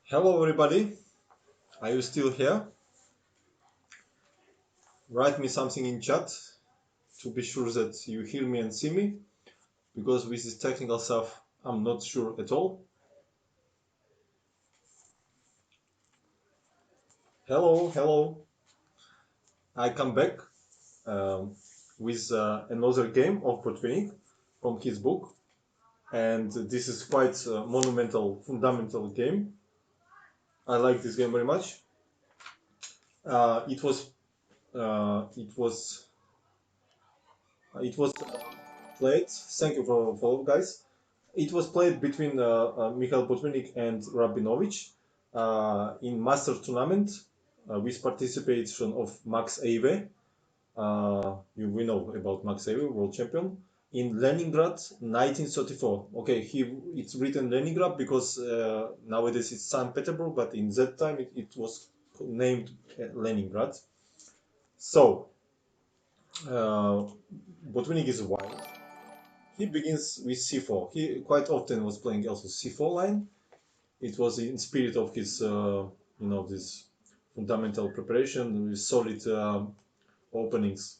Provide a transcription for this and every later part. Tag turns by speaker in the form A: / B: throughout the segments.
A: Hello everybody, are you still here? Write me something in chat to be sure that you hear me and see me, because with this technical stuff I'm not sure at all. Hello, hello. I come back um, with another game of Botvinnik from his book, and this is quite a monumental, fundamental game. I like this game very much. Uh, it was it was it was played. Thank you for follow, guys. It was played between Mikhail Botvinnik and Rabinovich in Master Tournament with participation of Max Eive. We know about Max Eive, world champion, in Leningrad, 1934. Okay, it's written Leningrad because nowadays it's St. Petersburg, but in that time it was named Leningrad. So, Botvinnik is white. He begins with c4. He quite often was playing also c4 line. It was in spirit of his, this fundamental preparation with solid openings.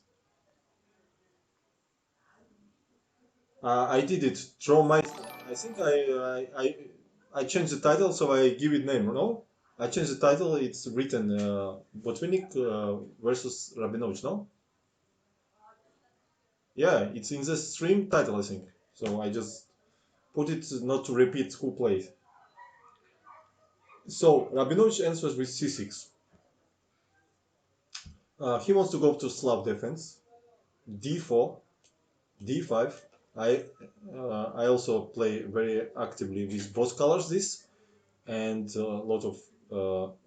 A: I did it. Draw my. I think I changed the title, so I give it name. No, I changed the title. It's written Botvinnik versus Rabinovich. No, yeah, it's in the stream title, I think. So I just put it not to repeat who plays. So Rabinovich answers with c6. He wants to go to Slav defense. d4, d5. I also play very actively with both colors this, and a lot of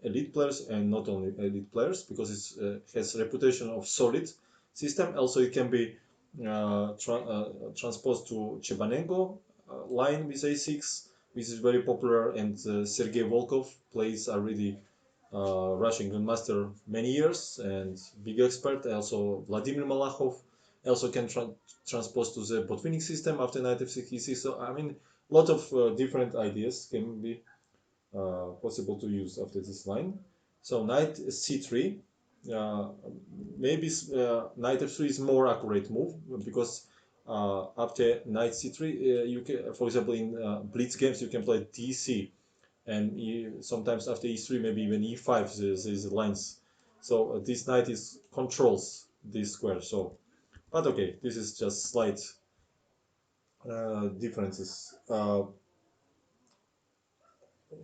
A: elite players, and not only elite players, because it has reputation of solid system. Also, it can be transposed to Chebanenko line with a6, which is very popular, and Sergei Volkov plays already Russian grandmaster many years and big expert. Also, Vladimir Malakhov also can transpose to the Botvinnik system after knight f6 e6. So I mean, a lot of different ideas can be possible to use after this line. So knight c3. Maybe knight f3 is more accurate move, because after knight c3, you can, for example, in blitz games, you can play dc, and sometimes after e3, maybe even e5, there's lines. So this knight is controls this square. So, but okay, this is just slight differences.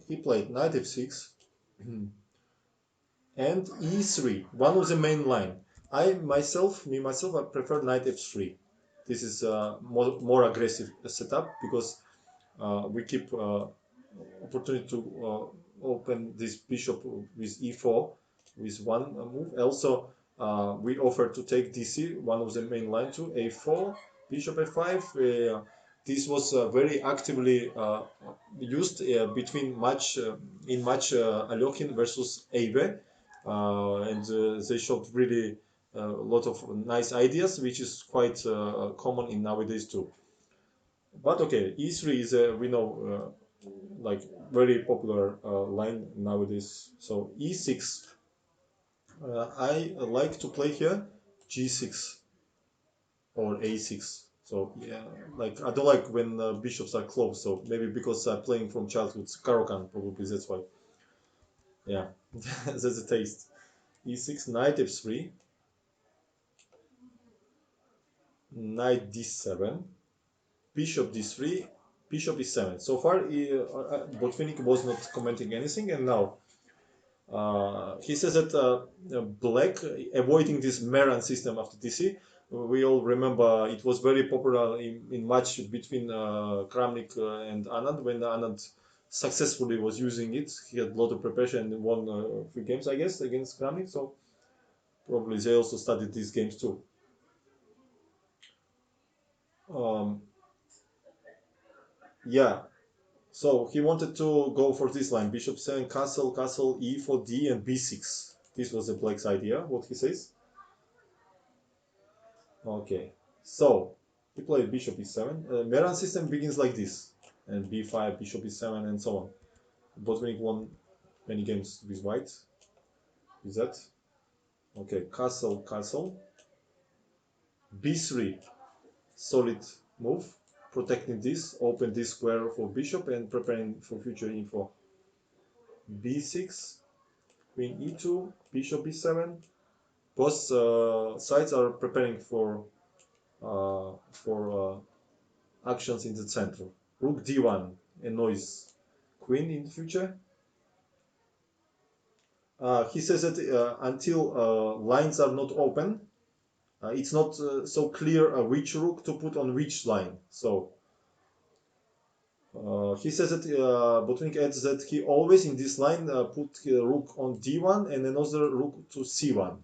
A: He played knight f6 and e3, one of the main line. Me myself, I prefer knight f3. This is more aggressive setup, because we keep opportunity to open this bishop with e4 with one move. Also, we offer to take dc, one of the main line, to a4, bishop f5. This was very actively used between match in match Alyokin versus Eibe, and they showed really a lot of nice ideas, which is quite common in nowadays too. But okay, e3 is we know like very popular line nowadays. So e6, I like to play here g6 or a6. So yeah, like I don't like when bishops are close. So maybe because I'm playing from childhood, Karokan, probably that's why. Yeah, that's a taste. e6, knight f3, knight d7, bishop d3, bishop e7. So far, Botvinnik was not commenting anything, and now he says that black, avoiding this Meran system after DC. We all remember it was very popular in match between Kramnik and Anand, when Anand successfully was using it. He had a lot of preparation and won a few games, I guess, against Kramnik. So probably they also studied these games too. Um, yeah, so he wanted to go for this line: bishop 7, castle, castle, e4, d, and b6. This was the black's idea, what he says. Okay, so he played bishop e7. Meran system begins like this, and b5, bishop e7, and so on. Botvinnik won many games with white. Is that okay? Castle, castle. B3, solid move, protecting this. Open this square for bishop and preparing for future info. B6, queen E2, bishop B7. Both sides are preparing for actions in the center. Rook D1 annoys queen in the future. He says that until lines are not open, it's not so clear which rook to put on which line. So he says that Botvinnik adds that he always in this line put rook on D1 and another rook to C1.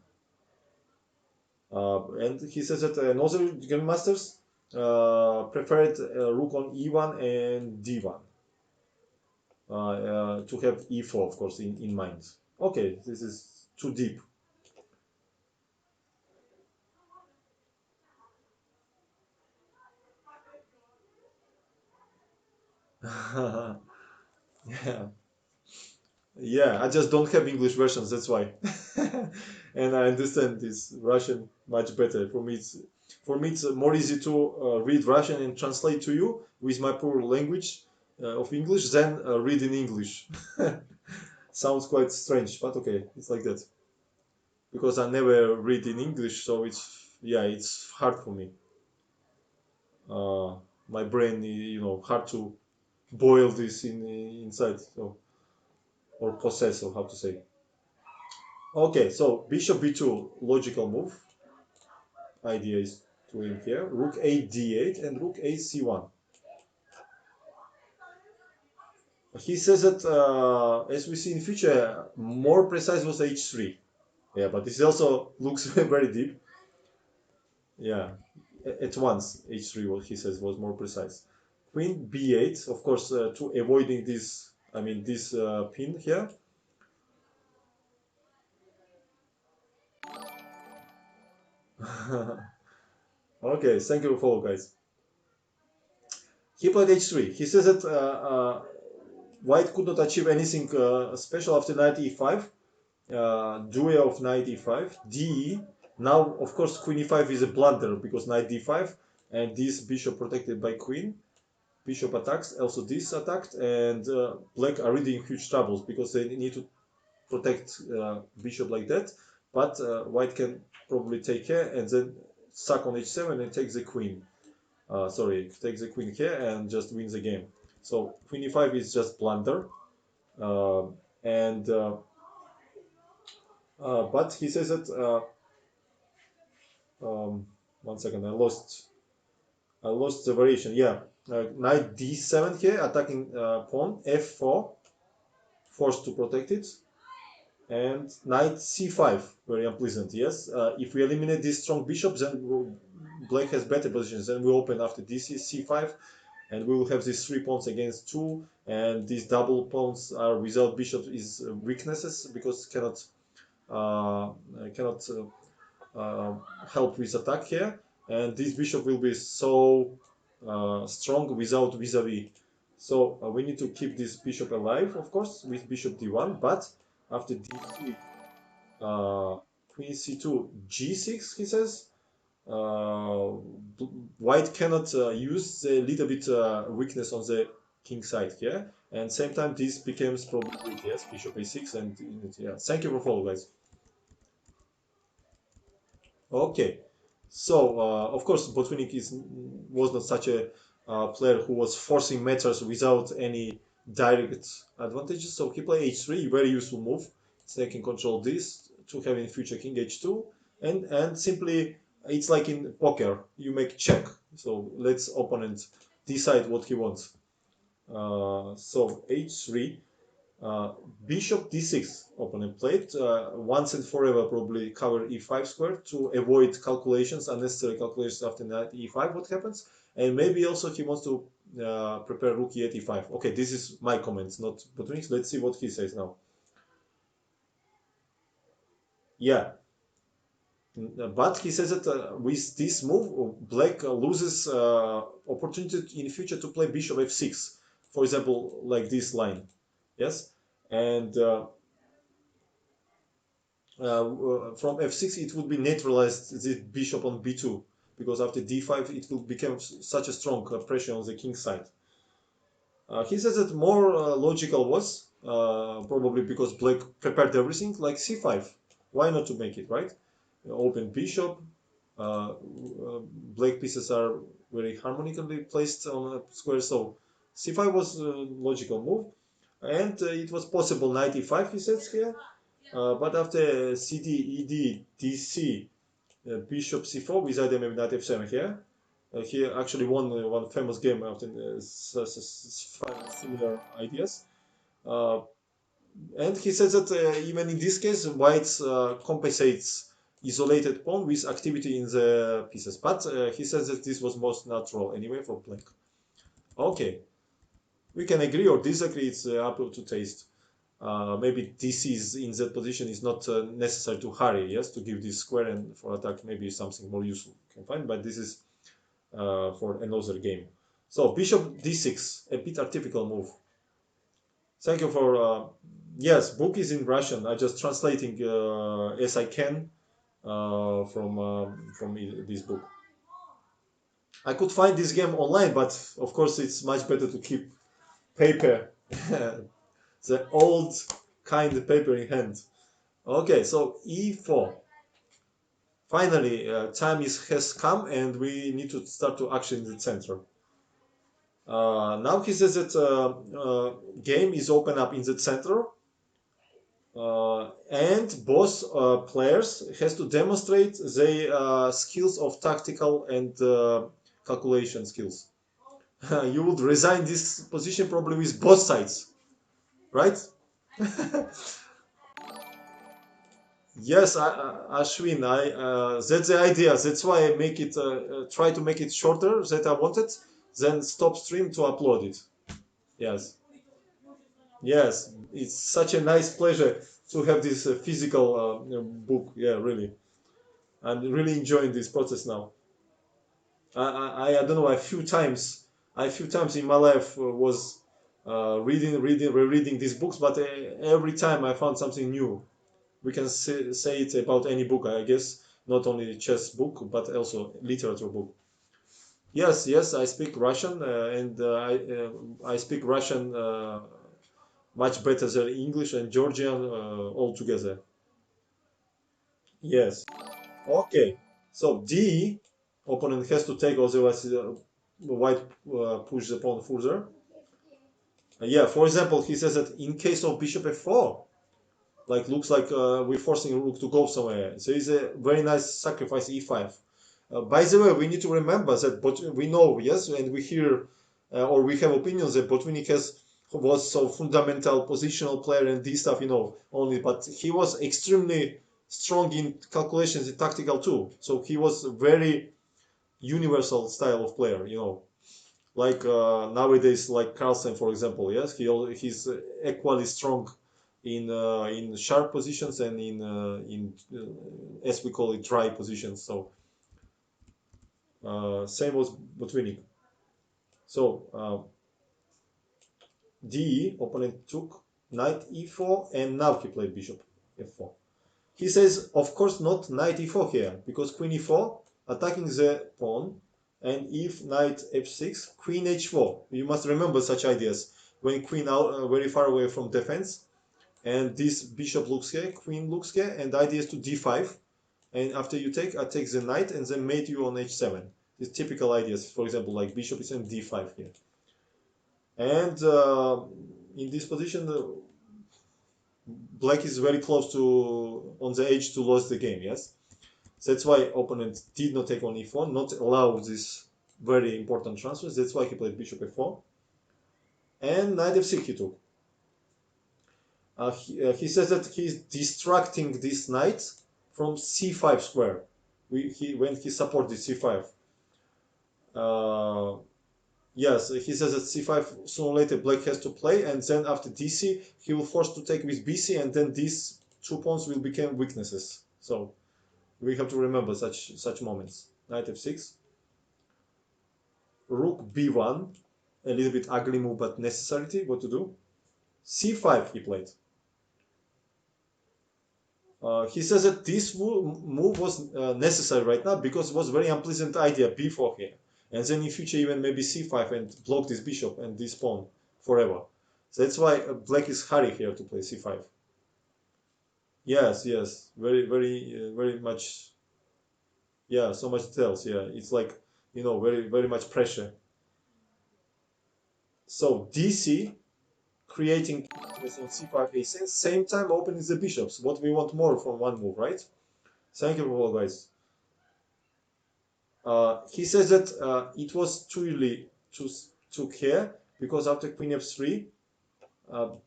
A: And he says that another grandmasters preferred rook on E1 and D1 to have E4, of course, in mind. Okay, this is too deep. Yeah. Yeah, I just don't have English versions, that's why. And I understand this Russian much better. For me it's more easy to read Russian and translate to you with my poor language of English than read in English. Sounds quite strange, but okay, it's like that. Because I never read in English, so it's hard for me. Uh, my brain, hard to boil this inside, so or process, or how to say. Okay, so bishop b2, logical move. Idea is to win here. Rook a d8 and rook a c1. He says that, as we see in future, more precise was h3. Yeah, but this also looks very deep. Yeah, at once h3, what he says, was more precise. Queen b8, of course, to avoiding this, this pin here. Okay, thank you for follow, guys. He played h3. He says that white could not achieve anything special after knight e5, duel of knight e5, de. Now, of course, queen e5 is a blunder because knight d5, and this bishop protected by queen. Bishop attacks, also this attacked, and black are really in huge troubles because they need to protect bishop like that. But white can probably take care and then suck on h7 and take the queen. Take the queen here and just win the game. So queen e5 is just blunder, uh, and but he says that um, 1 second, I lost the variation. Yeah, knight d7 here, attacking pawn f4, forced to protect it, and knight c5, very unpleasant. Yes, if we eliminate this strong bishop, then black has better positions. Then we open after dc c5, and we will have these 3 pawns against 2, and these double pawns are without bishop is weaknesses because cannot help with attack here, and this bishop will be so strong without vis-a-vis. So we need to keep this bishop alive, of course, with bishop d1, but after d3, queen c2, g6, he says, uh, white cannot use the little bit weakness on the king side here, and same time this becomes probably, yes, bishop a6, and yeah. Thank you for follow, guys. Okay, so of course Botvinnik was not such a player who was forcing matters without any direct advantages. So he played h3, very useful move, taking control this to have in future king h2, and simply it's like in poker, you make check. So let's opponent decide what he wants. So h3. Uh, Bishop d6, opponent played. Once and forever probably cover e5 square to avoid calculations, unnecessary calculations after knight e5, what happens. And maybe also he wants to prepare rook e8 e5. Okay, this is my comments, not Botvinnik's. Let's see what he says now. Yeah, but he says that with this move, black loses opportunity in future to play bishop f6, for example, like this line. Yes, and from f6 it would be neutralized the bishop on b2, because after d5 it will become such a strong pressure on the king side. He says that more logical was probably because black prepared everything like c5. Why not to make it, right? Open bishop. Black pieces are very harmonically placed on a square, so c5 was a logical move, and it was possible knight e5. He says here, but after cd, ed, dc, bishop c4 with idea maybe knight f7 here. He actually won one famous game after similar ideas. Uh, and he says that even in this case, white compensates isolated pawn with activity in the pieces. But he says that this was most natural anyway for black. Okay, we can agree or disagree. It's up to taste. Maybe DC is in that position is not necessary to hurry. Yes, to give this square and for attack maybe something more useful can find. But this is for another game. So bishop d6, a bit artificial move. Thank you for yes, book is in Russian. I just translating as I can from this book. I could find this game online, but of course it's much better to keep paper, the old kind of paper in hand. Okay, so e4. Finally, time has come, and we need to start to action in the center. Now he says that game is open up in the center, and both players has to demonstrate their skills of tactical and calculation skills. You would resign this position probably with both sides, right? Yes, Ashwin, that's the idea. That's why I make it try to make it shorter that I wanted, then stop stream to upload it. Yes, yes, it's such a nice pleasure to have this physical book. Yeah, really, I'm really enjoying this process now. I don't know. A few times in my life was rereading these books, but every time I found something new. We can say it about any book, I guess, not only chess book, but also literature book. Yes, yes, I speak Russian, and I speak Russian much better than English and Georgian all together. Yes. Okay. So D, opponent has to take, otherwise white push the pawn further. Yeah, for example, he says that in case of bishop f4, like looks like we're forcing rook to go somewhere. So it's a very nice sacrifice e5. By the way, we need to remember that, but we know, yes, and we hear or we have opinions that Botvinnik was so fundamental positional player and this stuff, only, but he was extremely strong in calculations and tactical too. So he was a very universal style of player, like nowadays, like Carlsen, for example. Yes, he's equally strong in sharp positions and in as we call it dry positions. So same was Botvinnik. So D, opponent took knight e4, and now he played bishop f4. He says, of course, not knight e4 here, because queen e4 attacking the pawn, and if knight f6, queen h4. You must remember such ideas when queen out very far away from defense, and this bishop looks here, queen looks here, and the idea is to d5, and after you take, I take the knight and then mate you on h7. These typical ideas, for example, like bishop is in d5 here. And in this position, black is very close to on the edge to lose the game. Yes, that's why opponent did not take on e4, not allow this very important transfers. That's why he played bishop f4 and knight f6 he took. He says that he's distracting this knight from c5 square. When he supported c5. Uh, yes, he says that c5 sooner or later black has to play, and then after dc he will force to take with bc, and then these two pawns will become weaknesses. So we have to remember such moments. Knight f6, rook b1, a little bit ugly move but necessity. What to do? c5 he played. He says that this move was necessary right now because it was very unpleasant idea b4 here, and then in future even maybe c5 and block this bishop and this pawn forever. So that's why black is hurry here to play c5. Yes, yes, very much. Yeah, so much details. Yeah, it's like very much pressure. So DC creating on c5 a6, same time opening the bishops. What we want more from one move, right? Thank you for all, guys. He says that it was too early to care because after queen f3,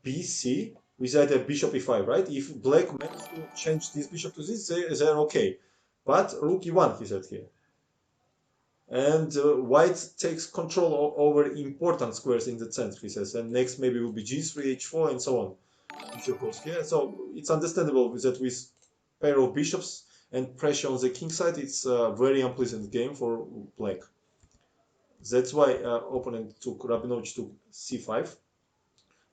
A: bc with either bishop e5, right? If black managed to change this bishop to this, they're okay. But rook e1, he said here. And white takes control over important squares in the center, he says. And next maybe will be g3, h4, and so on. Bishop goes here. So it's understandable that with pair of bishops and pressure on the king side, it's a very unpleasant game for black. That's why opponent took Rabinovich took c5.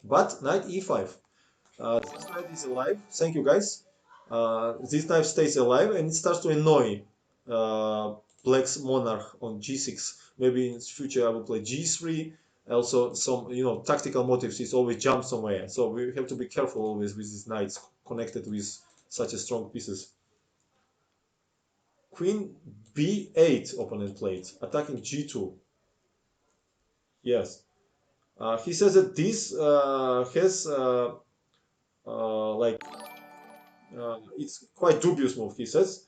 A: But knight e5. This knight is alive. Thank you, guys. This knight stays alive and it starts to annoy black's monarch on g6. Maybe in the future I will play g3. Also, some tactical motives is always jump somewhere. So we have to be careful always with these knights connected with such a strong pieces. Queen b8 opponent played, attacking g2. Yes. He says that this has like it's quite dubious move, he says,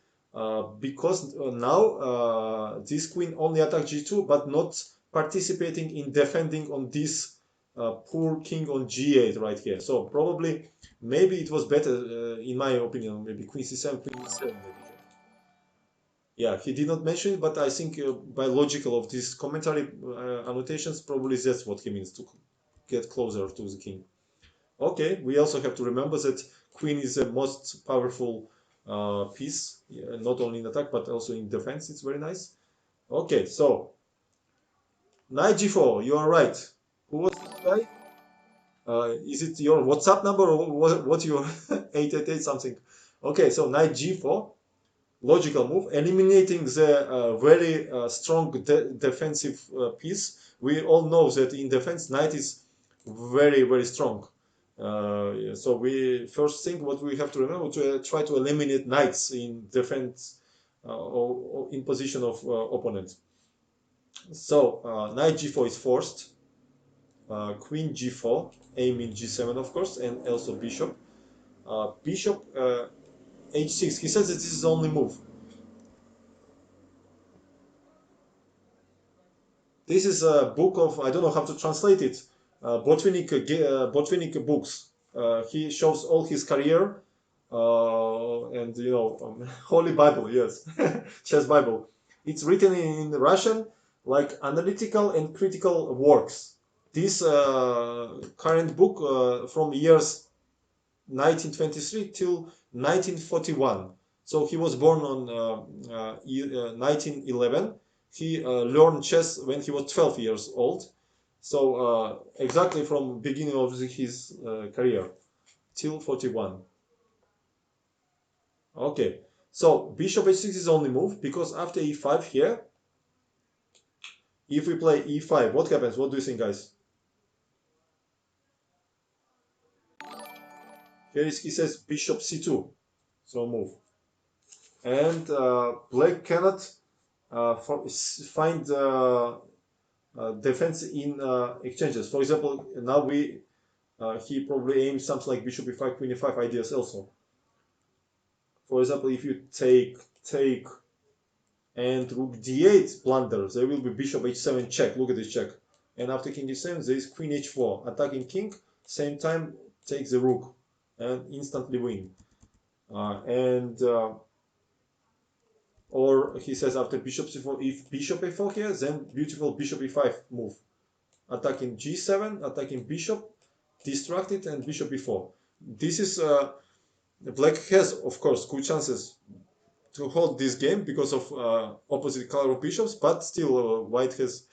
A: because now this queen only attack g2, but not participating in defending on this poor king on g8 right here. So probably, maybe it was better, in my opinion, maybe queen c7, queen e7, maybe. Yeah, he did not mention it, but I think by logical of these commentary annotations, probably that's what he means to get closer to the king. Okay, we also have to remember that queen is the most powerful piece, not only in attack but also in defense. It's very nice. Okay, so knight g4. You are right. Who was this guy? Is it your WhatsApp number or what your 888 something? Okay, so knight g4. Logical move, eliminating the very strong defensive piece. We all know that in defense, knight is very strong. So we first think what we have to remember to try to eliminate knights in defense or in position of opponent. So knight g4 is forced. Queen g4, aiming g7 of course, and also bishop. Bishop h6. He says that this is the only move. This is a book of, I don't know how to translate it, Botvinnik books. He shows all his career and Holy Bible, yes, Chess Bible. It's written in Russian, like analytical and critical works. This current book from years 1923 till 1941. So he was born on 1911. He learned chess when he was 12 years old. So exactly from beginning of his career till 41. Okay, so bishop h6 is only move because after e5 here, if we play e5, what happens? What do you think, guys? Here he says bishop c2, so move. And black cannot find defense in exchanges. For example, now he probably aims something like bishop e5, queen e5 ideas also. For example, if you take, and rook d8 blunder, there will be bishop h7 check. Look at this check. And after king e7, there is queen h4, attacking king. Same time, take the rook and instantly win. Or he says after bishop c4, if bishop a4 here, then beautiful bishop e5 move. Attacking g7, attacking bishop, distracted, and bishop e4. This is black has, of course, good chances to hold this game because of opposite color of bishops, but still white has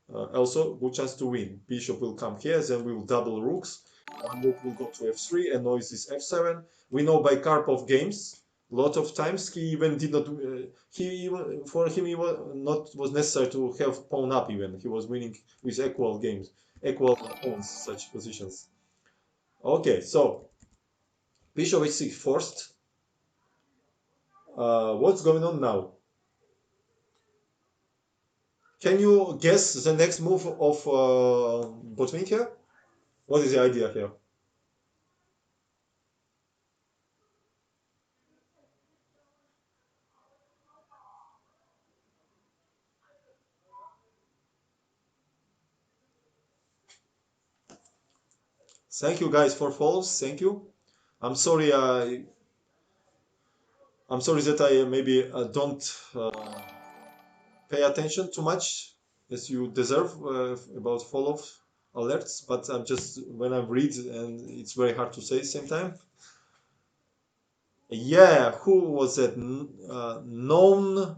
A: also good chance to win. Bishop will come here, then we will double rooks, One rook will go to f3 and noise is f7. We know by Karpov games, a lot of times he even did not. He even for him it was necessary to have pawn up. Even he was winning with equal games, equal pawns, such positions. Okay, so bishop h6 forced. What's going on now? Can you guess the next move of Botvinnik here? What is the idea here? Thank you guys for follows. Thank you. I'm sorry. I'm sorry that I maybe don't pay attention too much as you deserve about follow alerts. But I'm just when I read and it's very hard to say at the same time. Yeah, who was that? Known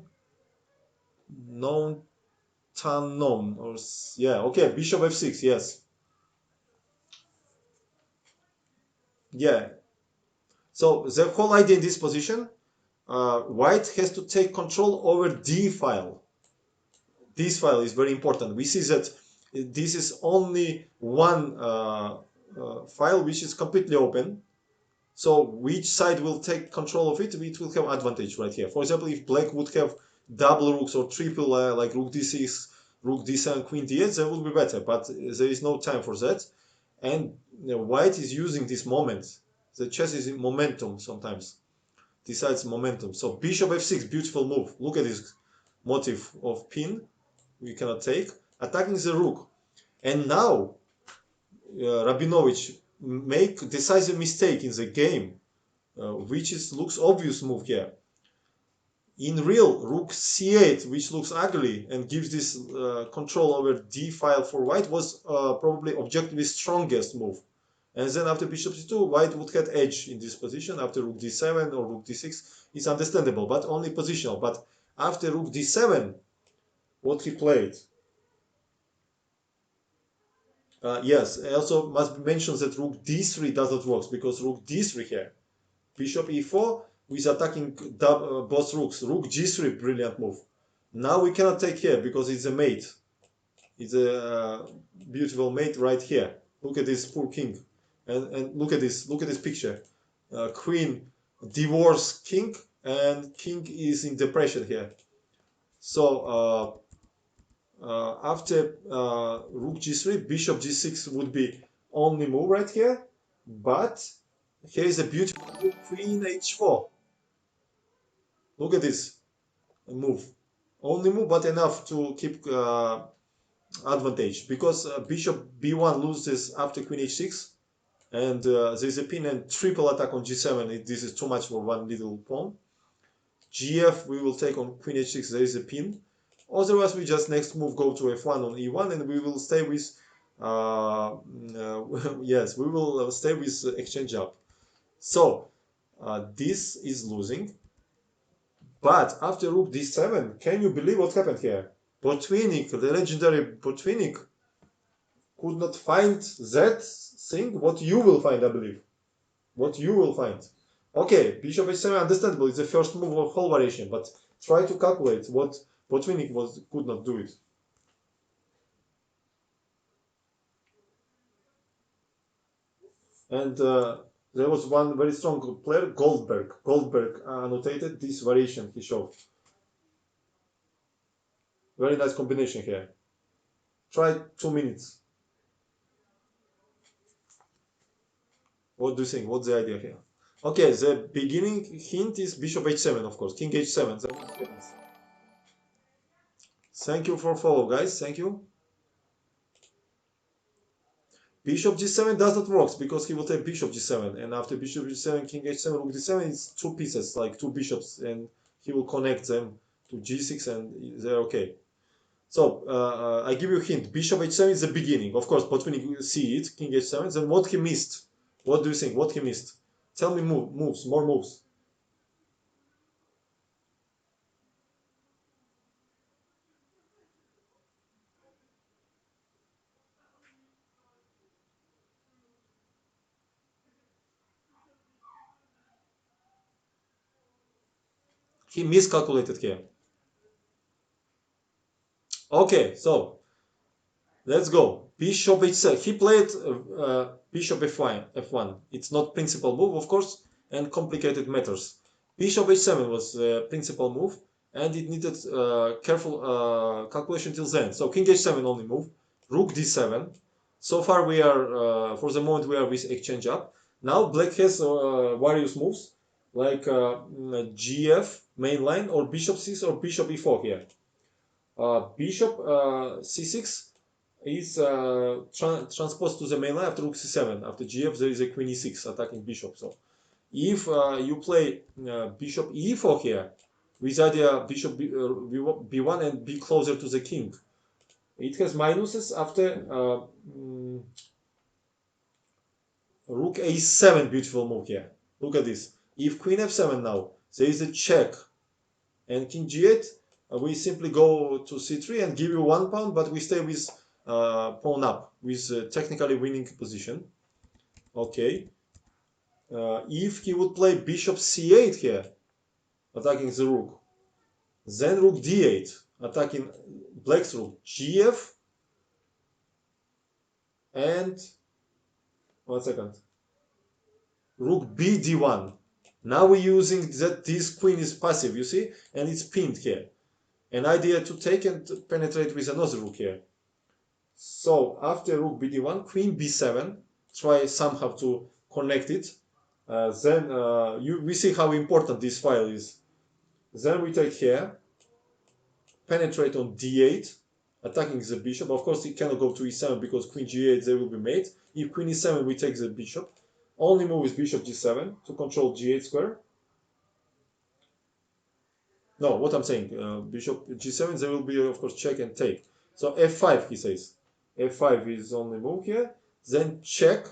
A: Tanom or yeah. Okay, Bishop f6. Yes. Yeah. So the whole idea in this position, White has to take control over D file. This file is very important. We see that this is only one file which is completely open. So which side will take control of it, it will have advantage right here. For example, if black would have double rooks or triple like rook d6, rook d7, queen d8, that would be better. But there is no time for that. And white is using this moment. The chess is in momentum sometimes. Decides momentum. So bishop f6, beautiful move. Look at this motive of pin we cannot take, attacking the rook. And now Rabinovich make decisive mistake in the game, which is looks obvious move here. In real, rook c8, which looks ugly and gives this control over d file for white, was probably objectively strongest move. And then after bishop c2, white would have edge in this position. After rook d7 or rook d6, it's understandable, but only positional. But after rook d7, what he played, yes, I also must mention that rook d3 doesn't work because rook d3 here, bishop e4 with attacking both rooks. Rook g3, brilliant move. Now we cannot take here because it's a mate. It's a beautiful mate right here. Look at this poor king, and look at this. Look at this picture. Queen divorce king, and king is in depression here. So after rook g3, bishop g6 would be only move right here. But here is a beautiful move, queen h4. Look at this move. Only move, but enough to keep advantage. Because bishop b1 loses after queen h6. And there's a pin and triple attack on g7. This is too much for one little pawn. gf we will take on queen h6. There is a pin. Otherwise, we just next move go to f1 on e1, and we will stay with yes, we will stay with exchange up. So this is losing. But after rook d7, can you believe what happened here? Botvinnik, the legendary Botvinnik, could not find that thing. What you will find, I believe. What you will find. Okay, bishop h7, understandable. It's the first move of whole variation, but try to calculate what Botvinnik could not do it. And there was one very strong player, Goldberg. Goldberg annotated this variation he showed. Very nice combination here. Try 2 minutes. What do you think? What's the idea here? Okay, the beginning hint is bishop h7, of course. King h7. Thank you for follow, guys. Thank you. Bishop g7 does not work because he will take bishop g7, and after bishop g7, king h7, rook d7, it's two pieces, like two bishops, and he will connect them to g6, and they're okay. So I give you a hint. Bishop h7 is the beginning. Of course, Botvinnik see it. King h7. Then what he missed? What do you think? What he missed? Tell me moves, more moves. He miscalculated here. Okay, so let's go. Bishop h7. He played bishop f1. It's not principal move, of course, and complicated matters. Bishop h7 was principal move, and it needed careful calculation till then. So king h7 only move. Rook d7. So far we are, for the moment, we are with exchange up. Now black has various moves, like gf, main line, or bishop c6 or bishop e4 here. Bishop c6 is transposed to the main line after rook c7. After gf, there is a queen e6 attacking bishop. So if you play bishop e4 here, with idea bishop b1 and be closer to the king, it has minuses after rook a7. Beautiful move here. Look at this. If queen f7 now, there is a check, and king g8, we simply go to c3 and give you 1 pawn, but we stay with pawn up, with technically winning position. Okay. If he would play bishop c8 here, attacking the rook, then rook d8, attacking black's rook, gf, and 1 second, rook b d1. Now we're using that this queen is passive, you see, and it's pinned here. An idea to take and penetrate with another rook here. So after rook b d1, queen b7, try somehow to connect it. Then we see how important this file is. Then we take here, penetrate on d8, attacking the bishop. Of course, it cannot go to e7 because queen g8 they will be mate. If queen e7, we take the bishop. Only move is bishop g7 to control g8 square. No, what I'm saying, bishop g7, there will be, of course, check and take. So f5, he says. f5 is only move here. Then check.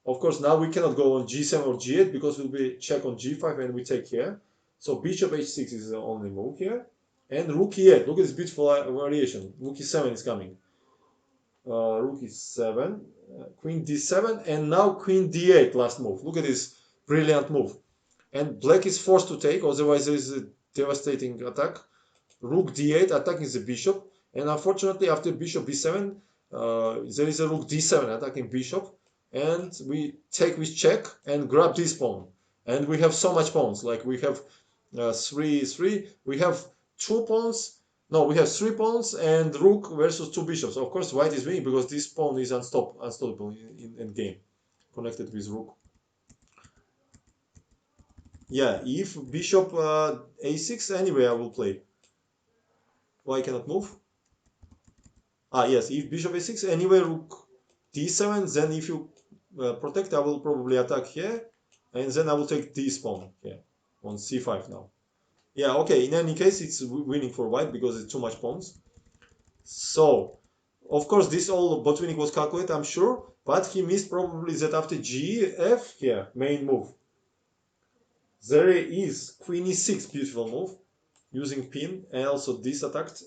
A: Of course, now we cannot go on g7 or g8 because we'll be check on g5 and we take here. So bishop h6 is the only move here. And rook e8. Look at this beautiful variation. Rook e7 is coming. Rook e7, queen d7, and now queen d8, last move. Look at this brilliant move. And black is forced to take, otherwise there is a devastating attack. Rook d8 attacking the bishop, and unfortunately after bishop b7 there is a rook d7 attacking bishop, and we take with check and grab this pawn. And we have so much pawns, like we have 3 we have 2 pawns. No, we have 3 pawns and rook versus 2 bishops. Of course white is winning because this pawn is unstoppable in game, connected with rook. Yeah, if bishop a6, anyway I will play. Why cannot move? Ah, yes, if bishop a6, anyway rook d7, then if you protect, I will probably attack here, and then I will take this pawn here on c5 now. Yeah, okay, in any case, it's winning for white because it's too much pawns. So, of course, this all Botvinnik was calculated, I'm sure, but he missed probably that after gf here, main move. There is queen e6, beautiful move, using pin, and also this attacked,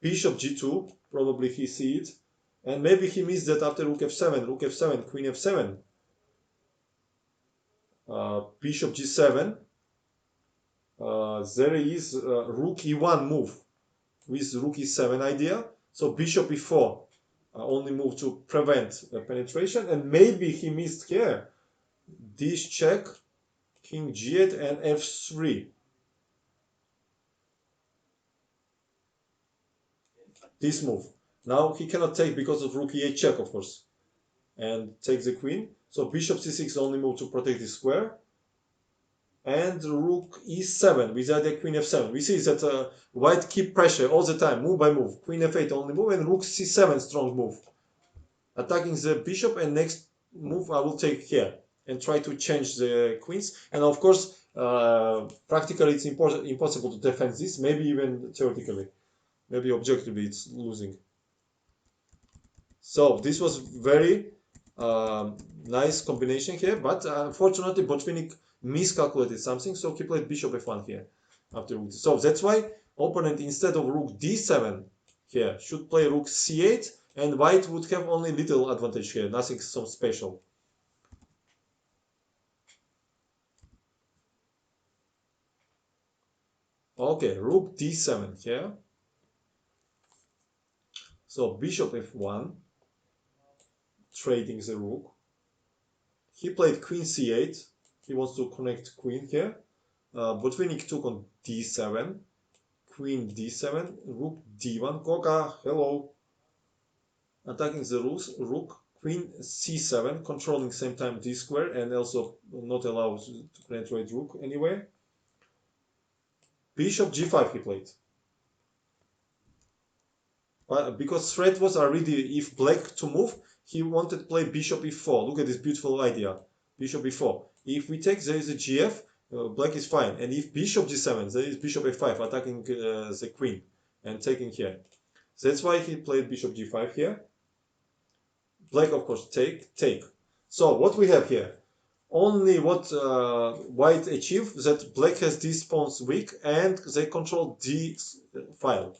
A: Bishop g2, probably he see it, and maybe he missed that after rook f7, queen f7, bishop g7, there is rook e1 move with rook e7 idea, so bishop e4, only move to prevent penetration, and maybe he missed here, this check, king g8 and f3. This move. Now he cannot take because of rook e8 check, of course, and take the queen. So bishop c6 only move to protect the square. And rook e7 with idea queen f7. We see that white keep pressure all the time, move by move. Queen f8 only move, and rook c7 strong move. Attacking the bishop, and next move I will take here and try to change the queens. And of course, practically it's impossible to defend this, maybe even theoretically. Maybe objectively it's losing. So this was very nice combination here, but unfortunately Botvinnik miscalculated something, so he played bishop f1 here after rook. So that's why opponent, instead of rook d7 here, should play rook c8, and white would have only little advantage here, nothing so special. Okay, rook d7 here. So bishop f1, trading the rook. He played queen c8. He wants to connect queen here. Botvinnik took on d7, queen d7, rook d1. Koka, hello. Attacking the rook, queen c7, controlling same time d square and also not allowed to penetrate rook anywhere. Bishop g5 he played. Because threat was already, if black to move, he wanted to play bishop e4. Look at this beautiful idea. Bishop e4. If we take, there is a gf, black is fine. And if bishop g7, there is bishop a5 attacking the queen and taking here. That's why he played bishop g5 here. Black, of course, take. So what we have here? Only what white achieved, that black has these pawns weak and they control d file.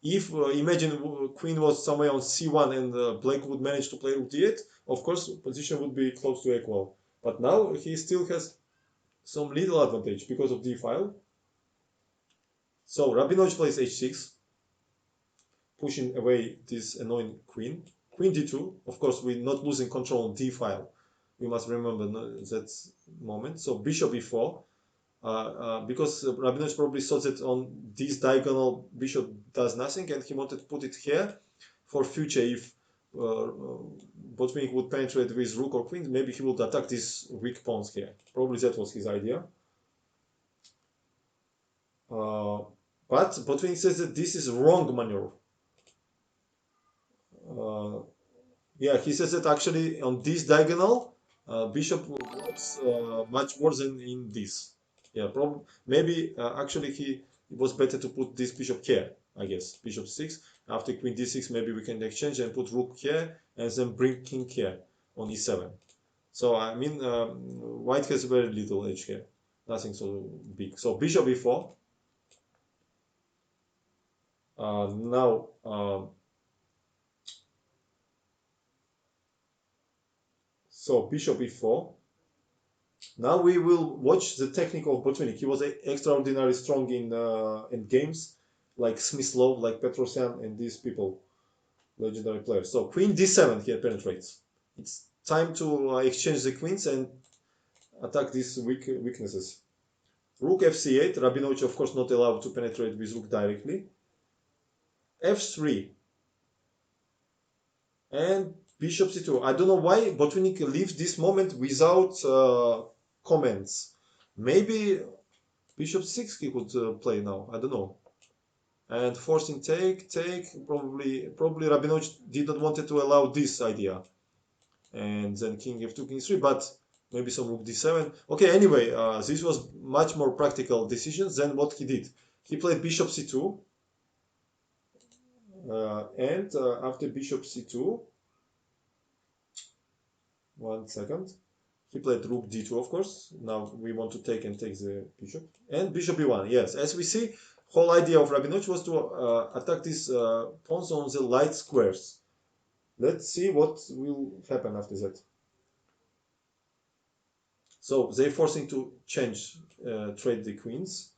A: If imagine queen was somewhere on c1 and black would manage to play rook d8, of course position would be close to equal. But now he still has some little advantage because of d file. So Rabinovich plays h6, pushing away this annoying queen. Queen d2, of course we're not losing control on d file. We must remember that moment. So bishop e4. Because Rabinovich probably thought that on this diagonal bishop does nothing and he wanted to put it here for future. If Botvinnik would penetrate with rook or queen, maybe he would attack these weak pawns here. Probably that was his idea. But Botvinnik says that this is wrong maneuver. Yeah, he says that actually on this diagonal, bishop works much worse than in this. Yeah, probably maybe actually it was better to put this bishop here. I guess bishop 6 after queen d6. Maybe we can exchange and put rook here and then bring king here on e7. So I mean, white has very little edge here, nothing so big. So bishop e4. Now. So bishop e4. Now we will watch the technique of Botvinnik. He was extraordinarily strong in games like Smyslov, like Petrosyan, and these people, legendary players. So queen d7 here penetrates. It's time to exchange the queens and attack these weaknesses. Rook fc8. Rabinovich, of course, not allowed to penetrate with rook directly. f3 and bishop c2. I don't know why Botvinnik leaves this moment without comments. Maybe bishop 6 he could play now. I don't know. And forcing take. Probably Rabinovich did not want to allow this idea. And then king f2, king 3, but maybe some rook d7. Okay, anyway, this was much more practical decisions than what he did. He played bishop c2. And after bishop c2, 1 second. He played rook d2, of course. Now we want to take the bishop. And bishop e1, yes. As we see, whole idea of Rabinovich was to attack these pawns on the light squares. Let's see what will happen after that. So they're forcing to change, trade the queens.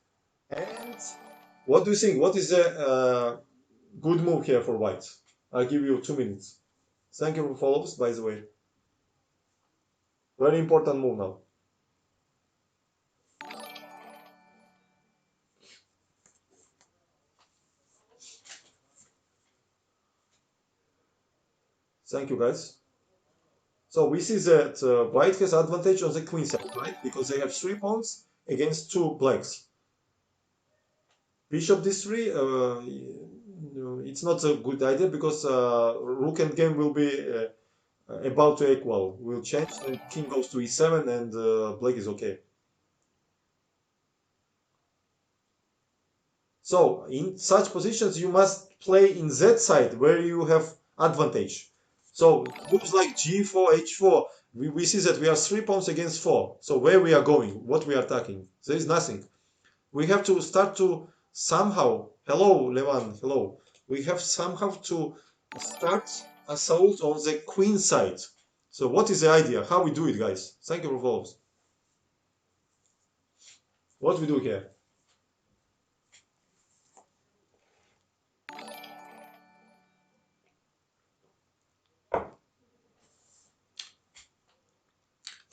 A: And what do you think? What is a good move here for white? I'll give you 2 minutes. Thank you for follows, by the way. Very important move now. Thank you, guys. So we see that white has advantage on the queen side, right? Because they have 3 pawns against 2 blacks. Bishop d3, it's not a good idea because rook and game will be about to equal. Will change, and king goes to e7 and black is okay. So in such positions, you must play in that side where you have advantage. So moves like g4, h4, we see that we are 3 pawns against 4. So where we are going, what we are attacking, there is nothing. We have to start to somehow, hello Levan, hello. We have somehow to start assault on the queen side. So what is the idea? How we do it, guys? Thank you for follows. What we do here?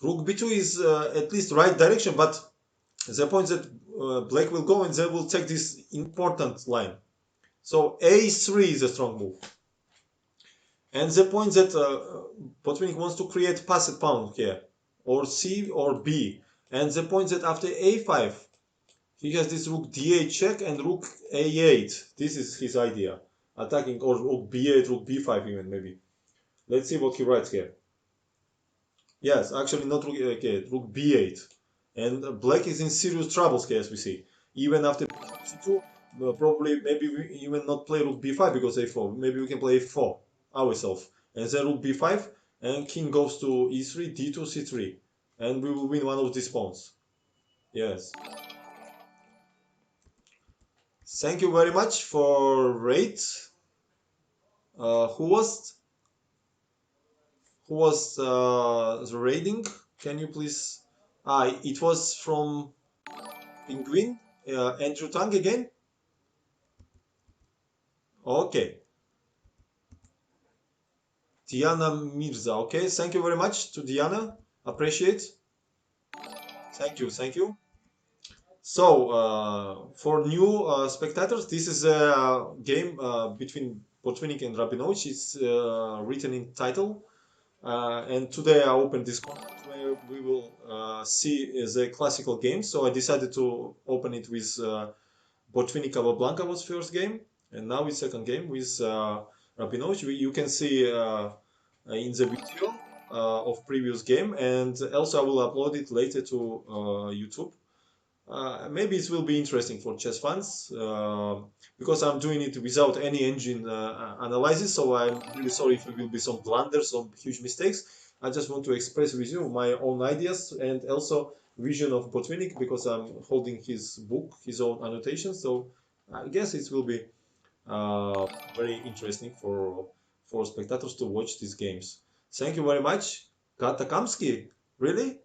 A: Rook b2 is at least right direction, but the point that black will go and they will take this important line. So a3 is a strong move. And the point that Botvinnik wants to create passed pawn here, or c or b. And the point that after a5, he has this rook d8 check and rook a8. This is his idea. Attacking, or rook b8, rook b5 even maybe. Let's see what he writes here. Yes, actually not rook a8, rook b8. And black is in serious troubles here, as we see. Even after c2, probably maybe we even not play rook b5 because a4. Maybe we can play a4 ourselves. And then rook b5, and king goes to e3, d2, c3. And we will win one of these pawns. Yes. Thank you very much for rate. Who was the rating? Can you please? It was from Penguin. Andrew Tang again. Okay. Diana Mirza. Okay. Thank you very much to Diana. Appreciate. Thank you. Thank you. So, for new spectators, this is a game between Botvinnik and Rabinovich. It's written in title. And today I opened this content where we will see the classical games. So I decided to open it with Botvinnik Blanca was first game, and now it's second game with Rabinovich. You can see in the video of previous game, and also I will upload it later to YouTube. Maybe it will be interesting for chess fans because I'm doing it without any engine analysis. So I'm really sorry if there will be some blunders, some huge mistakes. I just want to express with you my own ideas and also vision of Botvinnik because I'm holding his book, his own annotations. So I guess it will be very interesting for spectators to watch these games. Thank you very much, Kata Kamsky. Really?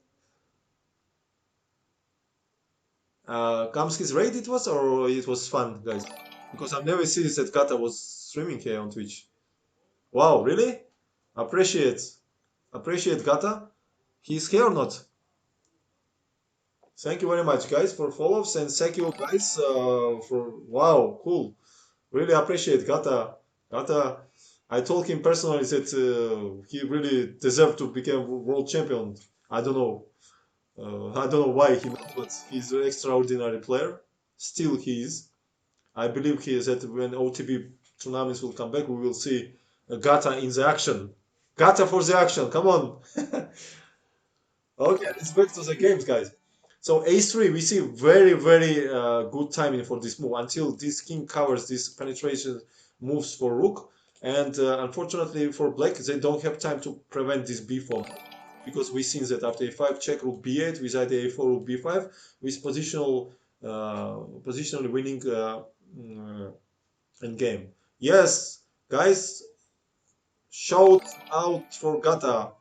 A: Kamsky's raid it was, or it was fun, guys? Because I've never seen that Kata was streaming here on Twitch. Wow, really? Appreciate, appreciate Kata. He's here or not? Thank you very much, guys, for follows, and thank you, guys, for wow, cool. Really appreciate Kata. Kata, I told him personally that he really deserved to become world champion. I don't know. I don't know why he not, but he's an extraordinary player. Still, he is. I believe here that when OTB tournaments will come back, we will see Gata in the action. Gata for the action, come on. Okay, let's back to the games, guys. So a3, we see very, very good timing for this move until this king covers this penetration moves for rook. And unfortunately for black, they don't have time to prevent this b4 because we seen that after a5 check rook b8 with either a4 rook b5 with positionally winning in game. Yes, guys, shout out for Gata.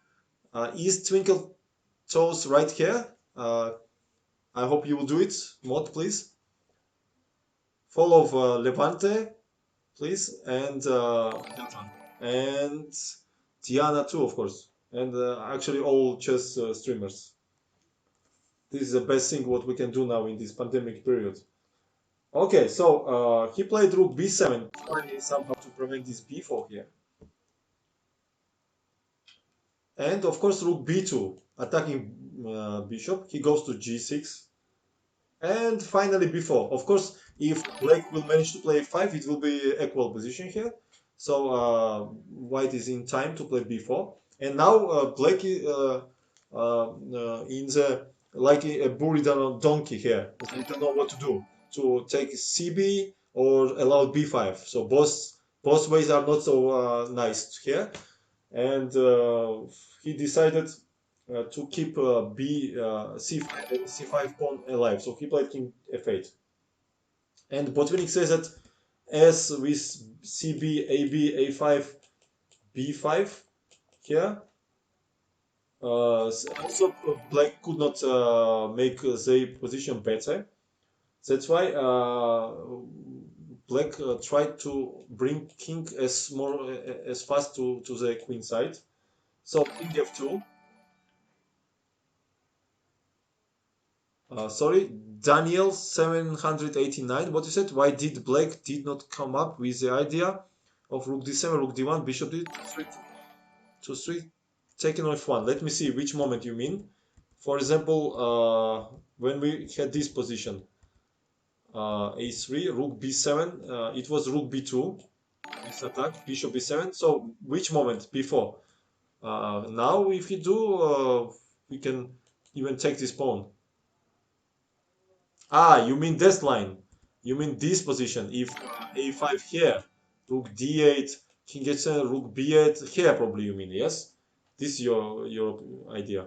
A: Is Twinkle Toes right here? I hope you will do it. Mod, please. Follow Levante, please, and and Tiana too, of course, and actually all chess streamers. This is the best thing what we can do now in this pandemic period. Okay, so he played rook b7, trying somehow to prevent this b4 here. And of course rook b2, attacking bishop. He goes to g6. And finally b4. Of course, if black will manage to play 5, it will be equal position here. So white is in time to play b4. And now black is in the like a Buridan donkey here. They don't know what to do. To take cb or allow b5. So both ways are not so nice here. And he decided to keep c5 pawn alive. So he played king f8. And Botvinnik says that as with cb, ab, a5, b5 here. Also, black could not make the position better. That's why black tried to bring king as fast to the queen side. So king f2. Sorry, Daniel 789. What you said? Why did Black did not come up with the idea of Rook D7, Rook D1, Bishop D3 to 3, taking on F1? Let me see which moment you mean. For example, when we had this position, A3, Rook B7, it was Rook B2. This attack, Bishop B7. So which moment before? Now, if you do, we can even take this pawn. Ah, you mean this line. You mean this position. If a5 here, rook d8, king h7, rook b8 here, probably you mean, yes? This is your idea.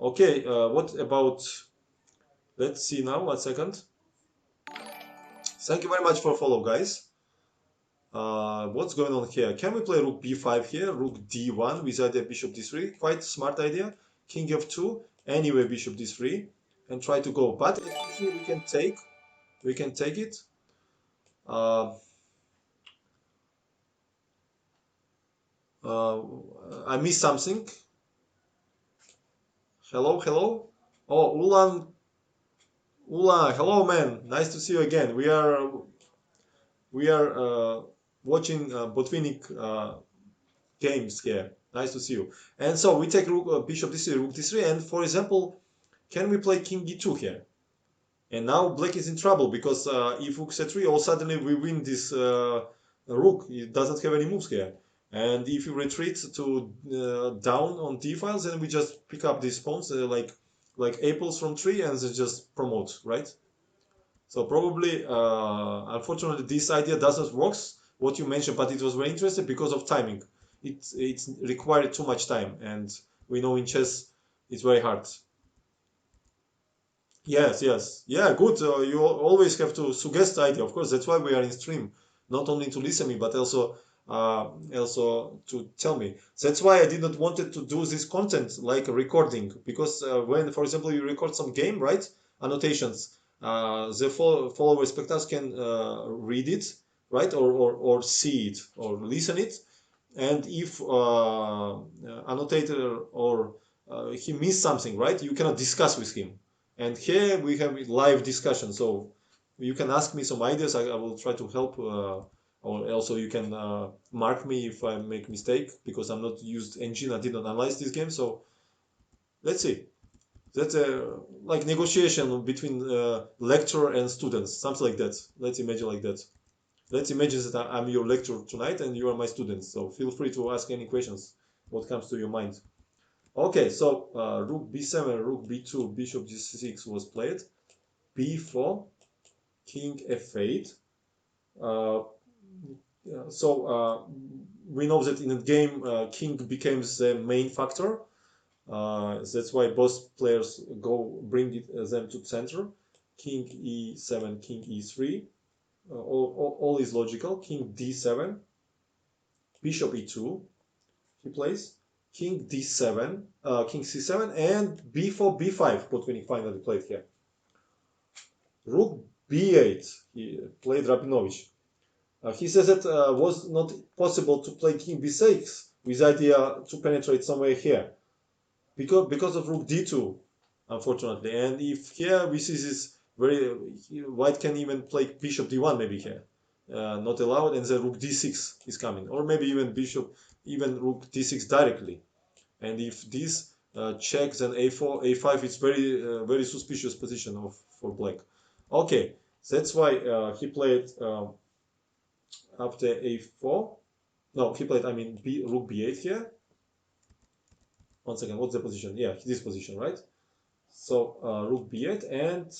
A: Okay, what about, let's see now, 1 second. Thank you very much for follow, guys. What's going on here? Can we play rook b5 here, rook d1 with idea bishop d3? Quite smart idea. King f2, anyway bishop d3, and try to go. But if we can take it. Uh, I missed something. Hello, hello. Oh, Ulan, hello, man. Nice to see you again. We are watching Botvinnik games here. Nice to see you. And so we take rook, bishop d3, rook d3, and for example, can we play king e2 here? And now black is in trouble because if rook c3, all suddenly we win this rook. It doesn't have any moves here. And if you retreat to down on d files, then we just pick up these pawns like apples from tree and then just promote, right? So probably, unfortunately, this idea doesn't work, what you mentioned, but it was very interesting because of timing. It's required too much time, and we know in chess it's very hard. Yes, yes. Yeah, good. You always have to suggest idea. Of course, that's why we are in stream, not only to listen me, but also to tell me. That's why I did not wanted to do this content like a recording, because when, for example, you record some game, right? Annotations, the followers, spectators can read it, right? Or see it or listen it. And if annotator or he missed something, right? You cannot discuss with him. And here we have live discussion, so you can ask me some ideas. I will try to help, or also you can mark me if I make mistake because I'm not used engine. I did not analyze this game, so let's see. That's a like negotiation between lecturer and students, something like that. Let's imagine like that. Let's imagine that I'm your lecturer tonight and you are my student. So feel free to ask any questions, what comes to your mind. Okay, so rook b7, rook b2, bishop g6 was played. b4, king f8. Uh, we know that in the game, king becomes the main factor. That's why both players bring them to center. King e7, king e3. All is logical. King d7, bishop e2. He plays king d7, king c7, and b4, b5. Botvinnik finally played here. Rook b8. He played Rabinovich. He says that was not possible to play king b6 with idea to penetrate somewhere here because of rook d2, unfortunately. And if here we see this very white can even play bishop d1 maybe here, not allowed, and then rook d6 is coming, or maybe even rook d6 directly. And if this checks, then a4, a5, it's very suspicious position for black. Okay, that's why he played after a4. No, he played, I mean, rook b8 here. 1 second, what's the position? Yeah, this position, right? So rook b8 and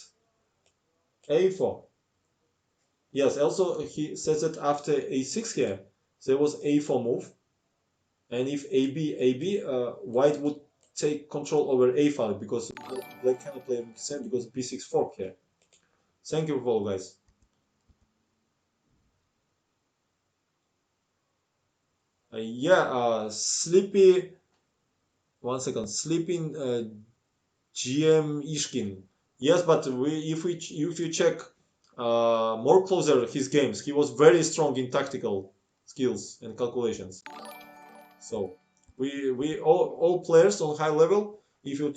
A: a4. Yes, also he says that after a6 here, there was a4 move. And if AB, white would take control over a file because black cannot play b7 because b6 fork here. Thank you for all, guys. Sleepy. 1 second, sleeping GM Ishkin. Yes, but if you check more closer his games, he was very strong in tactical skills and calculations. So we all players on high level, if you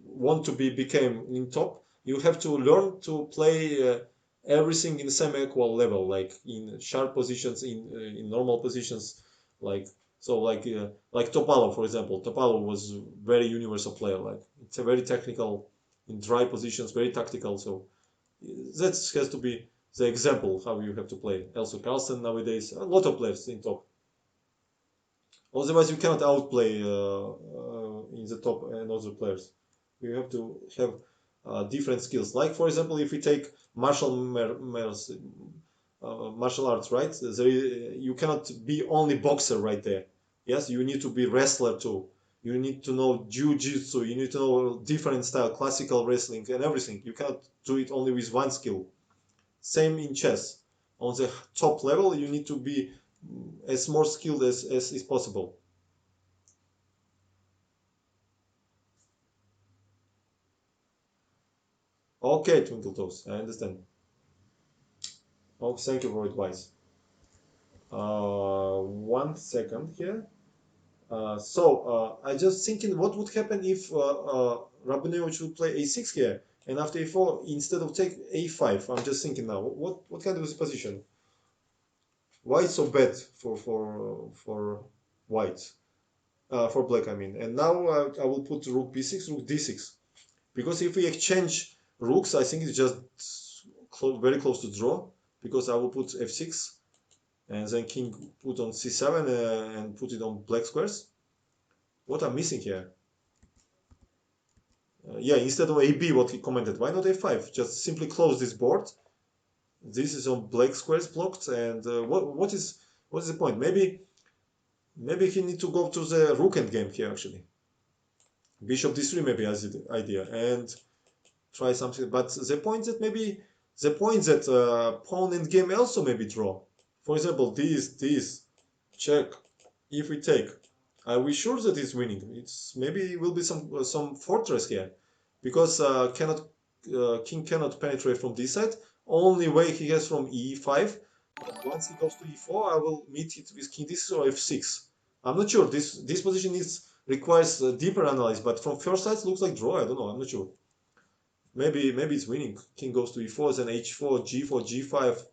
A: want to became in top, You have to learn to play everything in the same equal level, like in sharp positions, in normal positions, like like Topalov, for example. Topalov was a very universal player. Like it's a very technical in dry positions, very tactical. So that has to be the example how you have to play. Also, Carlsen nowadays, a lot of players in top. Otherwise, you cannot outplay in the top and other players. You have to have different skills. Like for example, if we take martial arts, right? You cannot be only boxer right there. Yes, you need to be wrestler too. You need to know jiu-jitsu. You need to know different style, classical wrestling and everything. You cannot do it only with one skill. Same in chess. On the top level, you need to be as more skilled as is possible. Okay, Twinkle Toes, I understand. Oh, thank you for advice. 1 second here. I just thinking what would happen if Rabinovich would play a6 here, and after a4 instead of take a5. I'm just thinking now. What kind of this position? Why it's so bad for white? For black, I mean. And now I will put rook b6, rook d6. Because if we exchange rooks, I think it's just very close to draw. Because I will put f6 and then king put on c7 and put it on black squares. What I'm missing here? Yeah, instead of ab, what he commented, why not a5? Just simply close this board. This is on black squares blocked, and what is the point? Maybe he need to go to the rook endgame here actually. Bishop d3 maybe as the idea, and try something. But the point that pawn endgame also maybe draw. For example, this check. If we take, are we sure that it's winning? It's maybe will be some fortress here, because king cannot penetrate from this side. Only way he has from e5. But once he goes to e4, I will meet it with king d6 or f6. I'm not sure. This position is requires deeper analysis. But from first sight, looks like draw. I don't know. I'm not sure. Maybe it's winning. King goes to e4, then h4, g4, g5.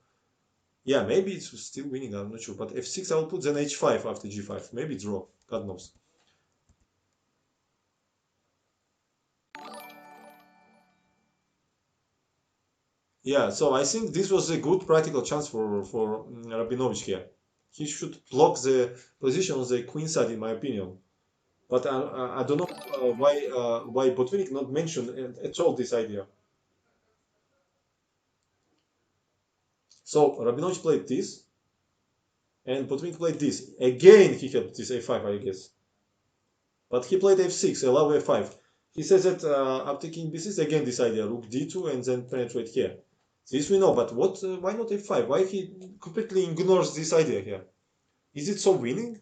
A: Yeah, maybe it's still winning. I'm not sure. But f6, I'll put then h5 after g5. Maybe draw. God knows. Yeah, so I think this was a good practical chance for Rabinovich here. He should block the position on the queen side, in my opinion. But I don't know why Botvinnik not mentioned at all this idea. So Rabinovich played this, and Botvinnik played this. Again, he had this a5, I guess. But he played f6, allow f5. He says that after king b6, again this idea, rook d2, and then penetrate here. This we know, but what? Why not f5? Why he completely ignores this idea here? Is it so winning?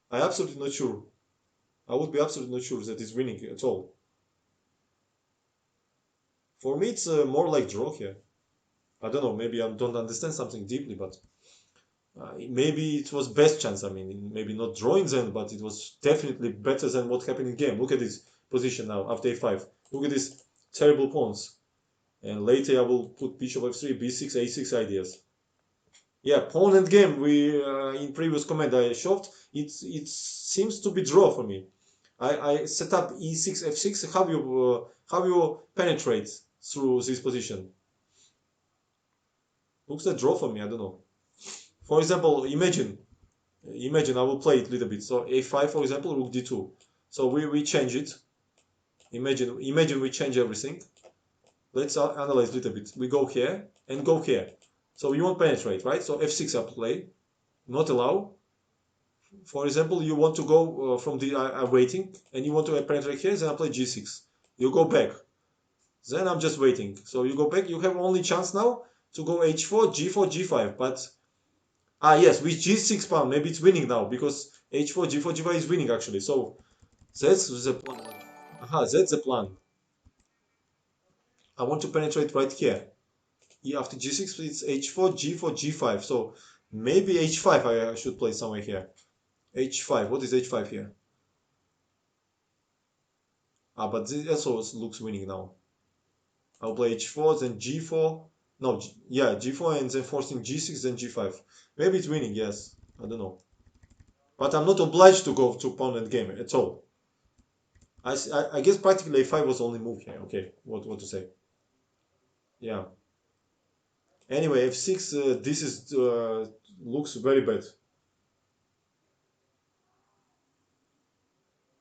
A: I absolutely not sure. I would be absolutely not sure that it's winning at all. For me, it's more like draw here. I don't know. Maybe I don't understand something deeply, but maybe it was best chance. I mean, maybe not drawing then, but it was definitely better than what happened in game. Look at this position now after a5. Look at these terrible pawns. And later I will put bishop f3, b6, a6 ideas. Yeah, pawn and game. We in previous comment I showed it seems to be draw for me. I set up e6, f6. How you penetrate through this position? Looks a draw for me. I don't know. For example, imagine I will play it a little bit. So a5, for example, rook d2. So we change it. Imagine we change everything. Let's analyze a little bit. We go here and go here. So you won't penetrate, right? So f6 I play, not allow. For example, you want to go from the waiting, and you want to penetrate here, then I play g6. You go back. Then I'm just waiting. So you go back. You have only chance now to go h4, g4, g5. But yes, with g6 pawn, maybe it's winning now because h4, g4, g5 is winning actually. So that's the plan. That's the plan. I want to penetrate right here. After g6, it's h4, g4, g5. So maybe h5 I should play somewhere here. h5. What is h5 here? Ah, but this also looks winning now. I'll play h4, then g4. No, yeah, g4 and then forcing g6, then g5. Maybe it's winning, yes. I don't know. But I'm not obliged to go to pawn endgame at all. I guess practically a5 was the only move here. Okay, what to say? Yeah. Anyway, f6. This is looks very bad.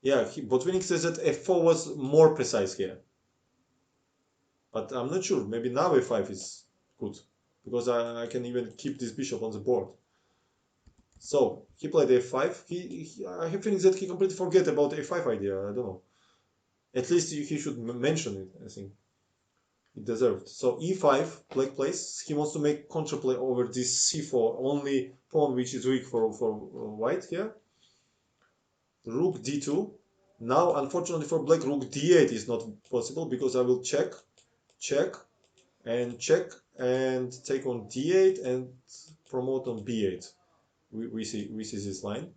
A: Yeah, Botvinnik says that f4 was more precise here, but I'm not sure. Maybe now a5 is good because I can even keep this bishop on the board. So he played a5. I have feelings that he completely forget about a5 idea. I don't know. At least he should mention it. I think it deserved. So e5, black plays. He wants to make counterplay over this c4, only pawn which is weak for white here. Rook d2. Now, unfortunately for black, rook d8 is not possible because I will check, check, check, and take on d8 and promote on b8. We see this line.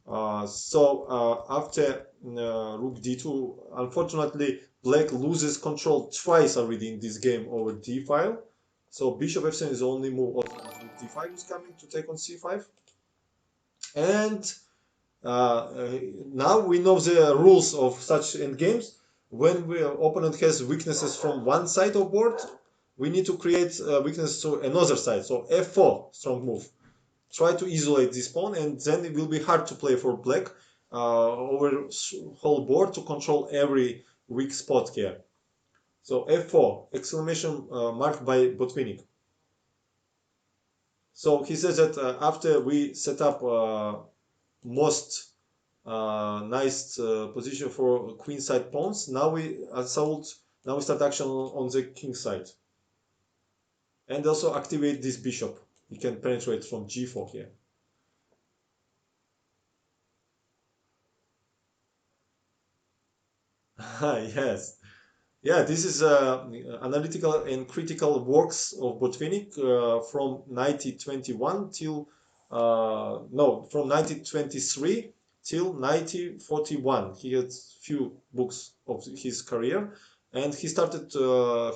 A: After rook d2, unfortunately, black loses control twice already in this game over d file. So bishop f7 is the only move. Also, rook d5 is coming to take on c5. And now we know the rules of such endgames. When the opponent has weaknesses from one side of board, we need to create weaknesses to another side. So f4, strong move. Try to isolate this pawn, and then it will be hard to play for black over whole board to control every weak spot here. So f4, exclamation mark by Botvinnik. So he says that after we set up most nice position for queen side pawns, now we assault. Now we start action on the king side, and also activate this bishop. He can penetrate from g4 here. Yes. Yeah, this is analytical and critical works of Botvinnik from 1921 till no, from 1923 till 1941. He had few books of his career, and he started.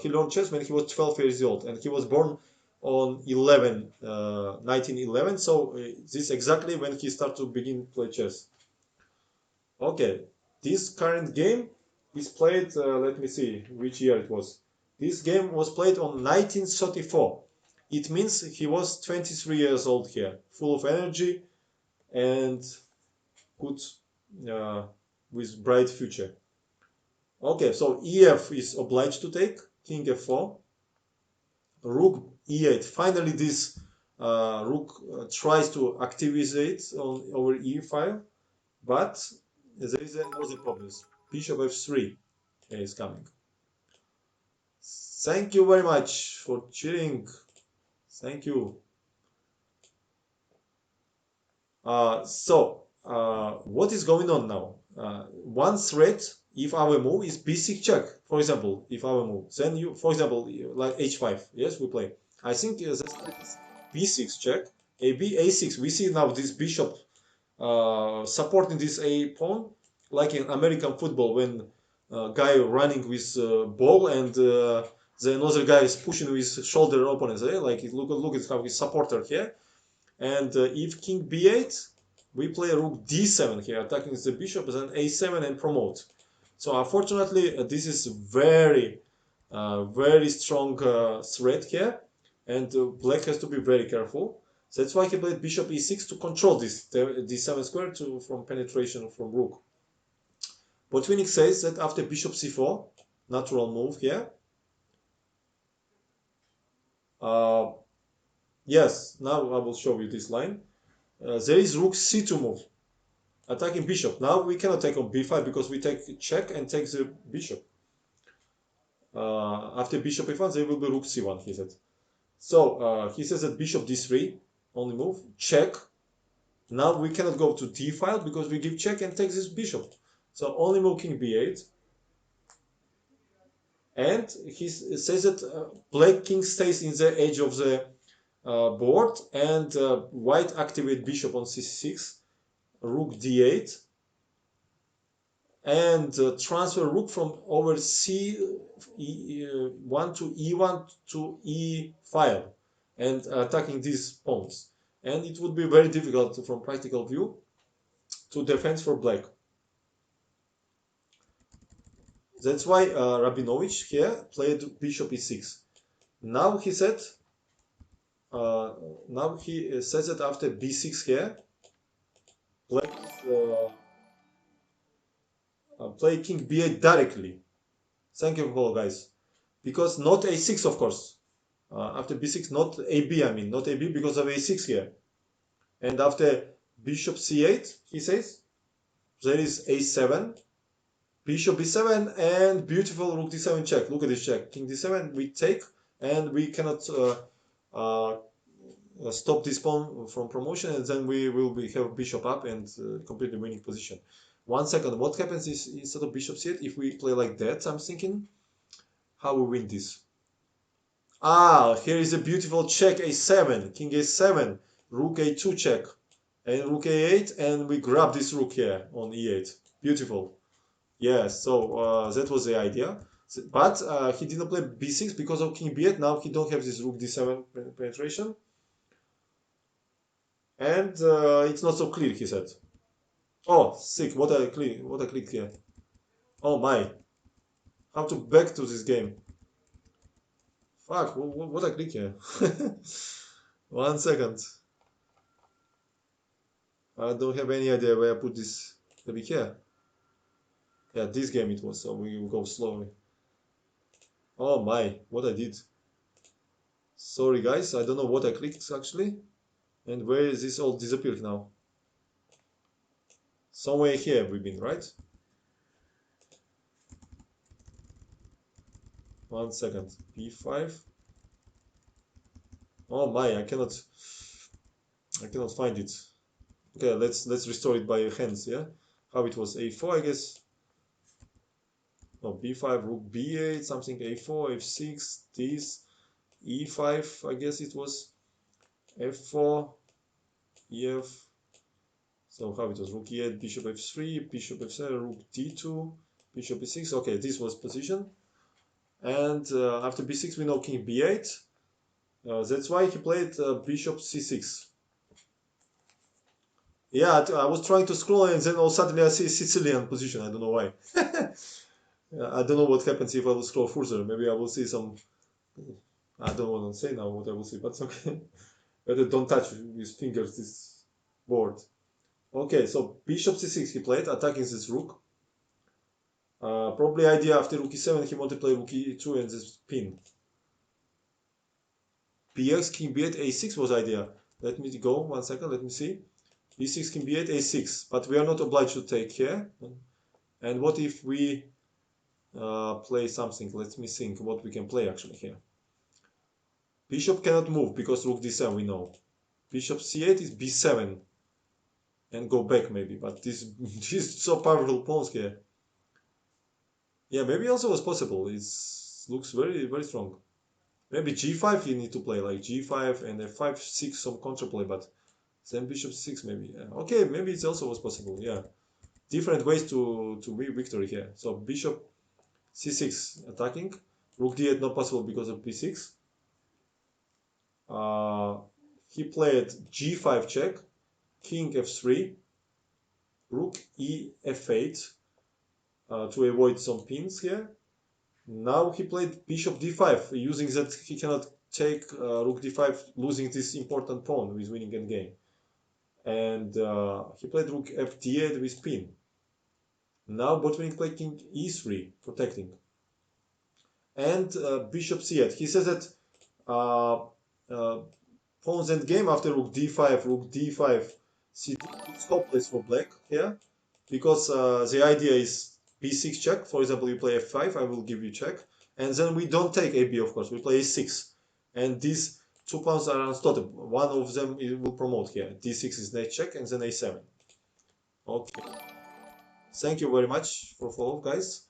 A: He learned chess when he was 12 years old, and he was born on 1911. So this is exactly when he started to begin play chess. Okay, this current game is played, let me see which year it was. This game was played on 1934. It means he was 23 years old here, full of energy and good, uh, with bright future. Okay, so EF is obliged to take, king f4, rook e8. Finally, this rook tries to activate on over e file, but there is another problem. Bishop f3 is coming. Thank you very much for cheering. Thank you. What is going on now? One threat, if our move is b6 check, for example, if our move, then you, for example, like h5, yes, we play. I think that's b6 check, a6. We see now this bishop supporting this a pawn, like in American football when guy running with ball and the another guy is pushing with shoulder opponents. Like look at how his supporter here. And if king b8, we play rook d7 here, attacking the bishop, then a7 and promote. So unfortunately, this is very strong threat here, and black has to be very careful. So that's why he played bishop e6 to control this d7 square from penetration from rook. Botvinnik says that after bishop c4, natural move here. Uh, yes, now I will show you this line. There is rook c2 move, attacking bishop. Now we cannot take on b5 because we take check and take the bishop. After bishop e1, there will be rook c1, he said. So he says that bishop d3, only move, check. Now we cannot go to d file because we give check and take this bishop. So only move king b8. And he says that black king stays in the edge of the board, and white activate bishop on c6, rook d8. and transfer rook from over C1 to E1 to E5 and attacking these pawns. And it would be very difficult from practical view to defend for black. That's why Rabinovich here played bishop e6. Now he said, says that after b6 here, black play king b8 directly. Thank you for guys, because not a6 of course. After b6, not ab, I mean, not ab because of a6 here. And after bishop c8, he says, there is a7, bishop b7, and beautiful rook d7 check. Look at this check. King d7, we take, and we cannot stop this pawn from promotion, and then we will have bishop up and completely winning position. 1 second, what happens is instead of bishop c8, if we play like that, I'm thinking, how we win this? Ah, here is a beautiful check, a7, king a7, rook a2 check, and rook a8, and we grab this rook here on e8. Beautiful. Yes, so that was the idea. But he didn't play b6 because of king b8. Now he don't have this rook d7 penetration. And it's not so clear, he said. Oh, sick, what I clicked here. Oh my. How to back to this game. Fuck, what I click here. 1 second. I don't have any idea where I put this. Maybe here. Yeah, this game it was, so we will go slowly. Oh my, what I did. Sorry guys, I don't know what I clicked actually. And where is this all disappeared now? Somewhere here we've been, right? 1 second. B5. Oh my, I cannot find it. Okay, let's restore it by hands, yeah? How it was, A4 I guess. No, B5, rook B8, something A4, F6, this, E5, I guess it was, F4, EF. So how it was, rook E8, bishop F3, bishop F7, rook D2, bishop E6. Okay, this was position. And after B6 we know king B8. That's why he played bishop C6. Yeah, I was trying to scroll and then all suddenly I see Sicilian position. I don't know why. I don't know what happens if I will scroll further. Maybe I will see some. I don't want to say now what I will see, but it's okay. Better don't touch with fingers this board. Okay, so bishop c6 he played, attacking this rook. Probably idea after rook e7 he wanted to play rook e2 and this pin. bx, king b8, a6 was idea. Let me go 1 second, let me see. b6, king b8, a6, but we are not obliged to take here. And what if we play something? Let me think what we can play actually here. Bishop cannot move because rook d7 we know. Bishop c8 is b7 and go back maybe, but this is so powerful pawns here. Yeah, maybe also was possible. It looks very strong. Maybe g5 you need to play like g5 and f5 6 some counterplay, but then bishop 6 maybe. Yeah. Okay, maybe it also was possible. Yeah, different ways to win victory here. So bishop c6 attacking, rook d8 not possible because of b6. He played g5 check, king f3, rook e f8 to avoid some pins here. Now he played bishop d5, using that he cannot take rook d5, losing this important pawn with winning endgame. And he played rook f d8 with pin. Now Botvinnik played king e3, protecting. And bishop c8. He says that pawn's endgame after rook d5, c3 is hopeless for black here, because the idea is b6 check. For example, you play f5, I will give you check, and then we don't take ab, of course, we play a6, and these two pawns are unstoppable. One of them will promote here. d6 is knight check, and then a7. Okay, thank you very much for follow, guys.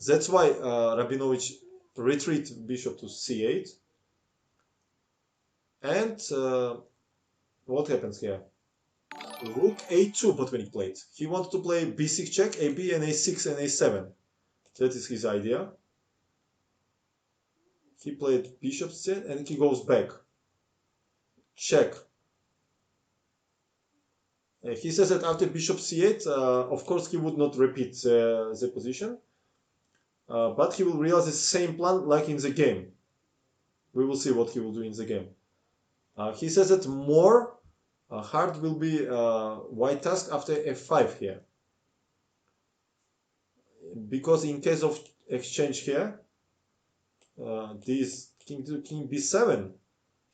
A: That's why Rabinovich retreat bishop to c8, and what happens here? Rook a2 Botvinnik played. He wanted to play b6 check, ab and a6 and a7. That is his idea. He played bishop c and he goes back. Check. He says that after bishop c8, of course he would not repeat the position, but he will realize the same plan like in the game. We will see what he will do in the game. He says that more hard will be white task after f5 here. Because in case of exchange here, this king to king b7,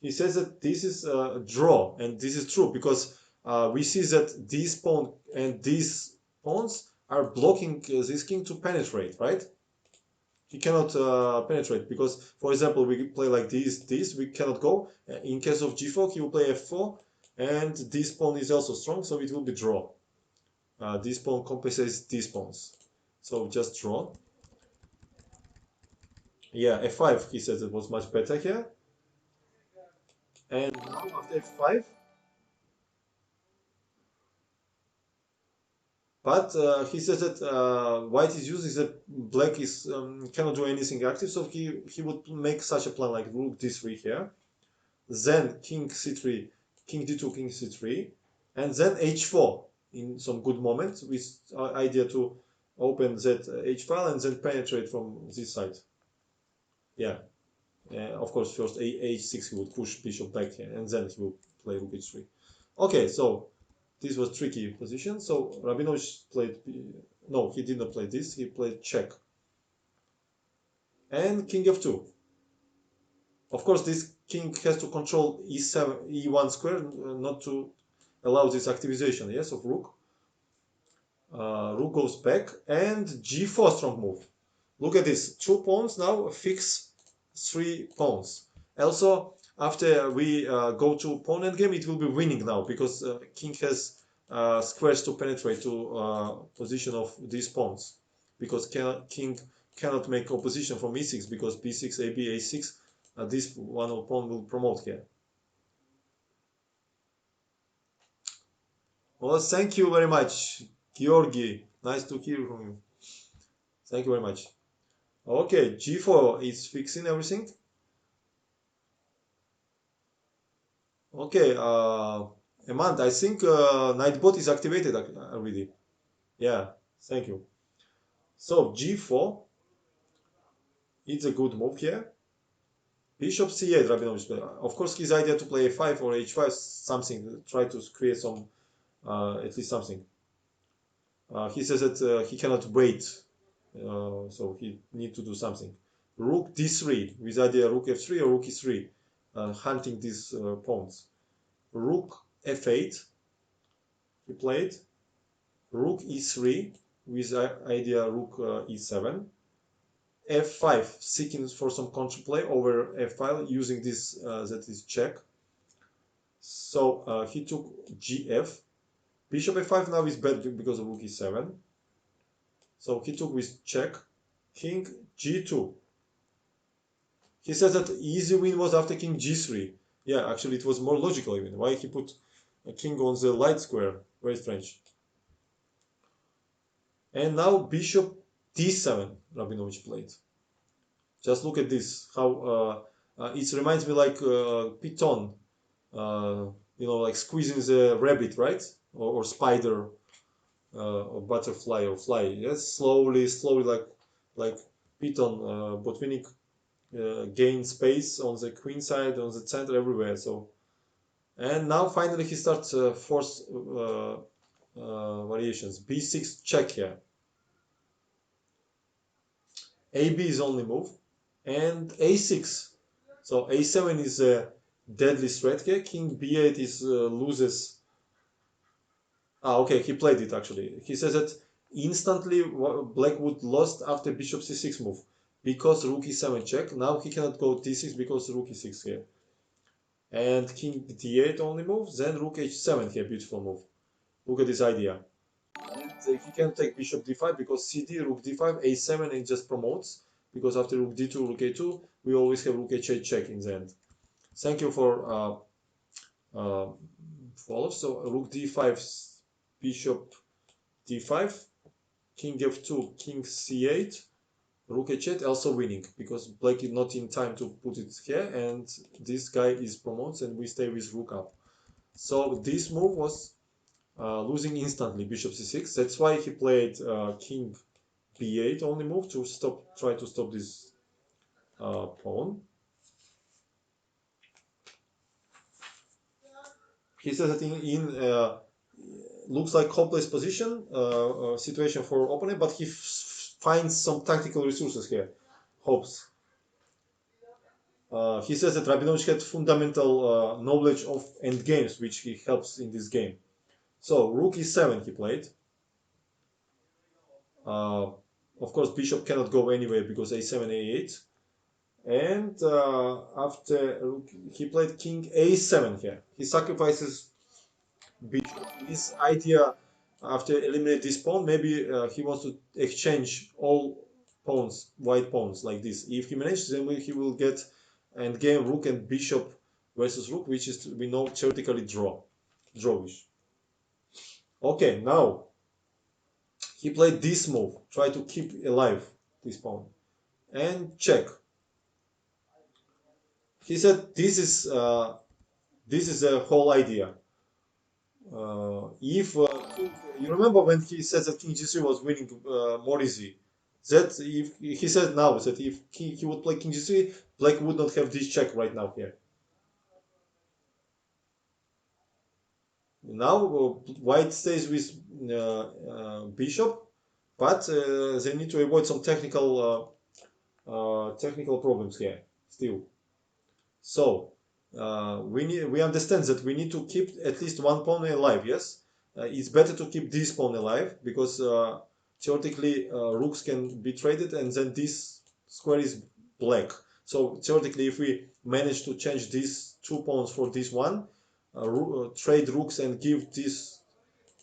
A: he says that this is a draw, and this is true because we see that this pawn and these pawns are blocking this king to penetrate, right? He cannot penetrate because, for example, we play like this, we cannot go. In case of g4, he will play f4, and this pawn is also strong, so it will be draw. This pawn compensates these pawns, so just draw. Yeah, f5, he says it was much better here. And now after f5, but he says that white is using that black is cannot do anything active, so he would make such a plan like rook d3 here, then king c3, king d2, king c3, and then h4 in some good moments with idea to open that h file and then penetrate from this side. Yeah, of course first h6 he would push bishop back here and then he will play rook h3. Okay, so this was tricky position. So Rabinovich played, no, he did not play this. He played check. And king f2. Of course, this king has to control e7, e1 square, not to allow this activization, yes, of rook. Rook goes back and g4 strong move. Look at this, 2 pawns now fix 3 pawns. Also, after we go to pawn endgame, it will be winning now because king has squares to penetrate to position of these pawns. Because king cannot make opposition from e6 because b6, ab, a6, this one pawn will promote here. Well, thank you very much, Georgi. Nice to hear from you. Thank you very much. Okay, g4 is fixing everything. Okay, Amand, I think Nightbot is activated already. Yeah, thank you. So g4, it's a good move here. Bishop c8, Rabinovich. Of course, his idea to play a5 or h5, something, try to create some, at least something. He says that he cannot wait, so he need to do something. Rook d3, with idea rook f3 or rook e3, hunting these pawns. Rook f8, he played. Rook e3 with idea rook e7. f5 seeking for some counterplay over f5 using this that is check. So he took gf. Bishop f5 now is bad because of rook e7. So he took with check. King g2. He says that easy win was after king g3. Yeah, actually it was more logical even. Why he put a king on the light square? Very strange. And now bishop d7 Rabinovich played. Just look at this, how it reminds me like Python, like squeezing the rabbit, right? Or spider, or butterfly or fly. Yes, slowly, like Python, Botvinnik gain space on the queen side, on the center, everywhere. So, and now finally he starts force variations. b6 check here. AB is only move, and a6. So a7 is a deadly threat here. King b8 is loses. Okay, he played it actually. He says that instantly black would lost after bishop c6 move because rook e7 check. Now he cannot go d6 because rook e6 here. And king d8 only moves, then rook h7 here, beautiful move. Look at this idea. And he can take bishop d5 because cd, rook d5, a7 it just promotes. Because after rook d2, rook a2, we always have rook h8 check in the end. Thank you for follows. So rook d5, bishop d5, king f2, king c8, rook h8, also winning because black is not in time to put it here, and this guy is promotes and we stay with rook up. So this move was losing instantly, bishop c6. That's why he played king b8 only move to try to stop this pawn. He says that in looks like hopeless position situation for opponent, but he finds some tactical resources here. Hopes. He says that Rabinovich had fundamental knowledge of endgames, which he helps in this game. So rook e7 he played. Of course, bishop cannot go anywhere because a7, a8. And after rook, he played king a7 here. He sacrifices bishop. His idea after eliminate this pawn, maybe he wants to exchange all pawns, white pawns like this. If he manages, then he will get endgame rook and bishop versus rook, which is we know theoretically drawish. Okay, now he played this move, try to keep alive this pawn, and check. He said this is a whole idea. If you remember when he said that King G3 was winning more easy, that if he said now that if he would play King G3, Black would not have this check right now here. Now White stays with Bishop, but they need to avoid some technical problems here still. So we understand that we need to keep at least one pawn alive. Yes, it's better to keep this pawn alive because theoretically rooks can be traded, and then this square is black. So theoretically, if we manage to change these two pawns for this one, trade rooks and give this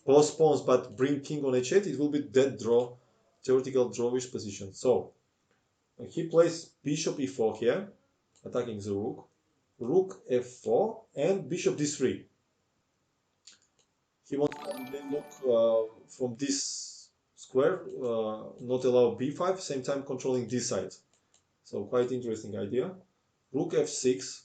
A: both pawns, but bring king on h8, it will be dead draw, theoretical drawish position. So he plays bishop e4 here, attacking the rook. Rook f4 and bishop d3. He wants to look from this square, not allow b5, same time controlling this side. So quite interesting idea. Rook f6.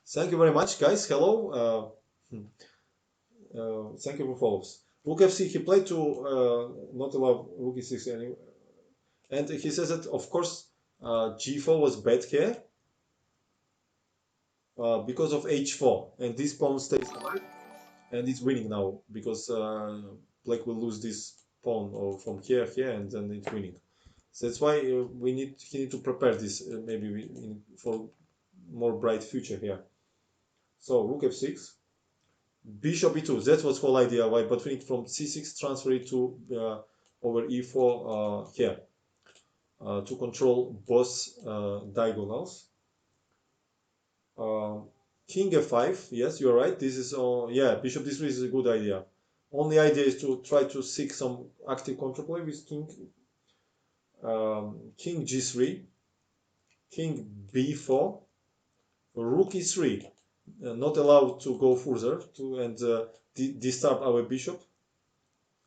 A: Thank you very much, guys. Hello. Thank you for follows. Rook f6. He played to not allow rook e6 anyway, and he says that of course g4 was bad here. Because of h4, and this pawn stays alive and it's winning now because black will lose this pawn or from here, and then it's winning. So that's why he need to prepare this maybe for more bright future here. So rook f6, bishop e2. That was whole idea why Botvinnik from c6 transfer it to over e4 here to control both diagonals. King f5, yes, you're right. This is, yeah, bishop d3 is a good idea. Only idea is to try to seek some active counterplay with king. King g3, king b4, rook e3, not allowed to go further and disturb our bishop.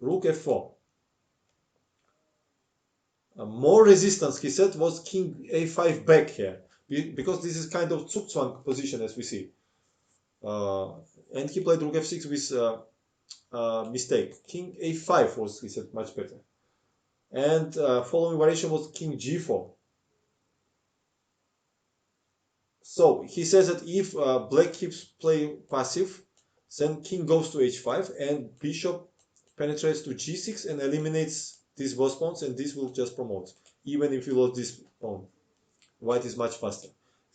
A: Rook f4. More resistance, he said, was king a5 back here, because this is kind of Zugzwang position as we see. And he played rook f6 with mistake. King a5 was, he said, much better. And following variation was king g4. So he says that if black keeps playing passive, then king goes to h5 and bishop penetrates to g6 and eliminates these both pawns, and this will just promote. Even if you lose this pawn, white is much faster.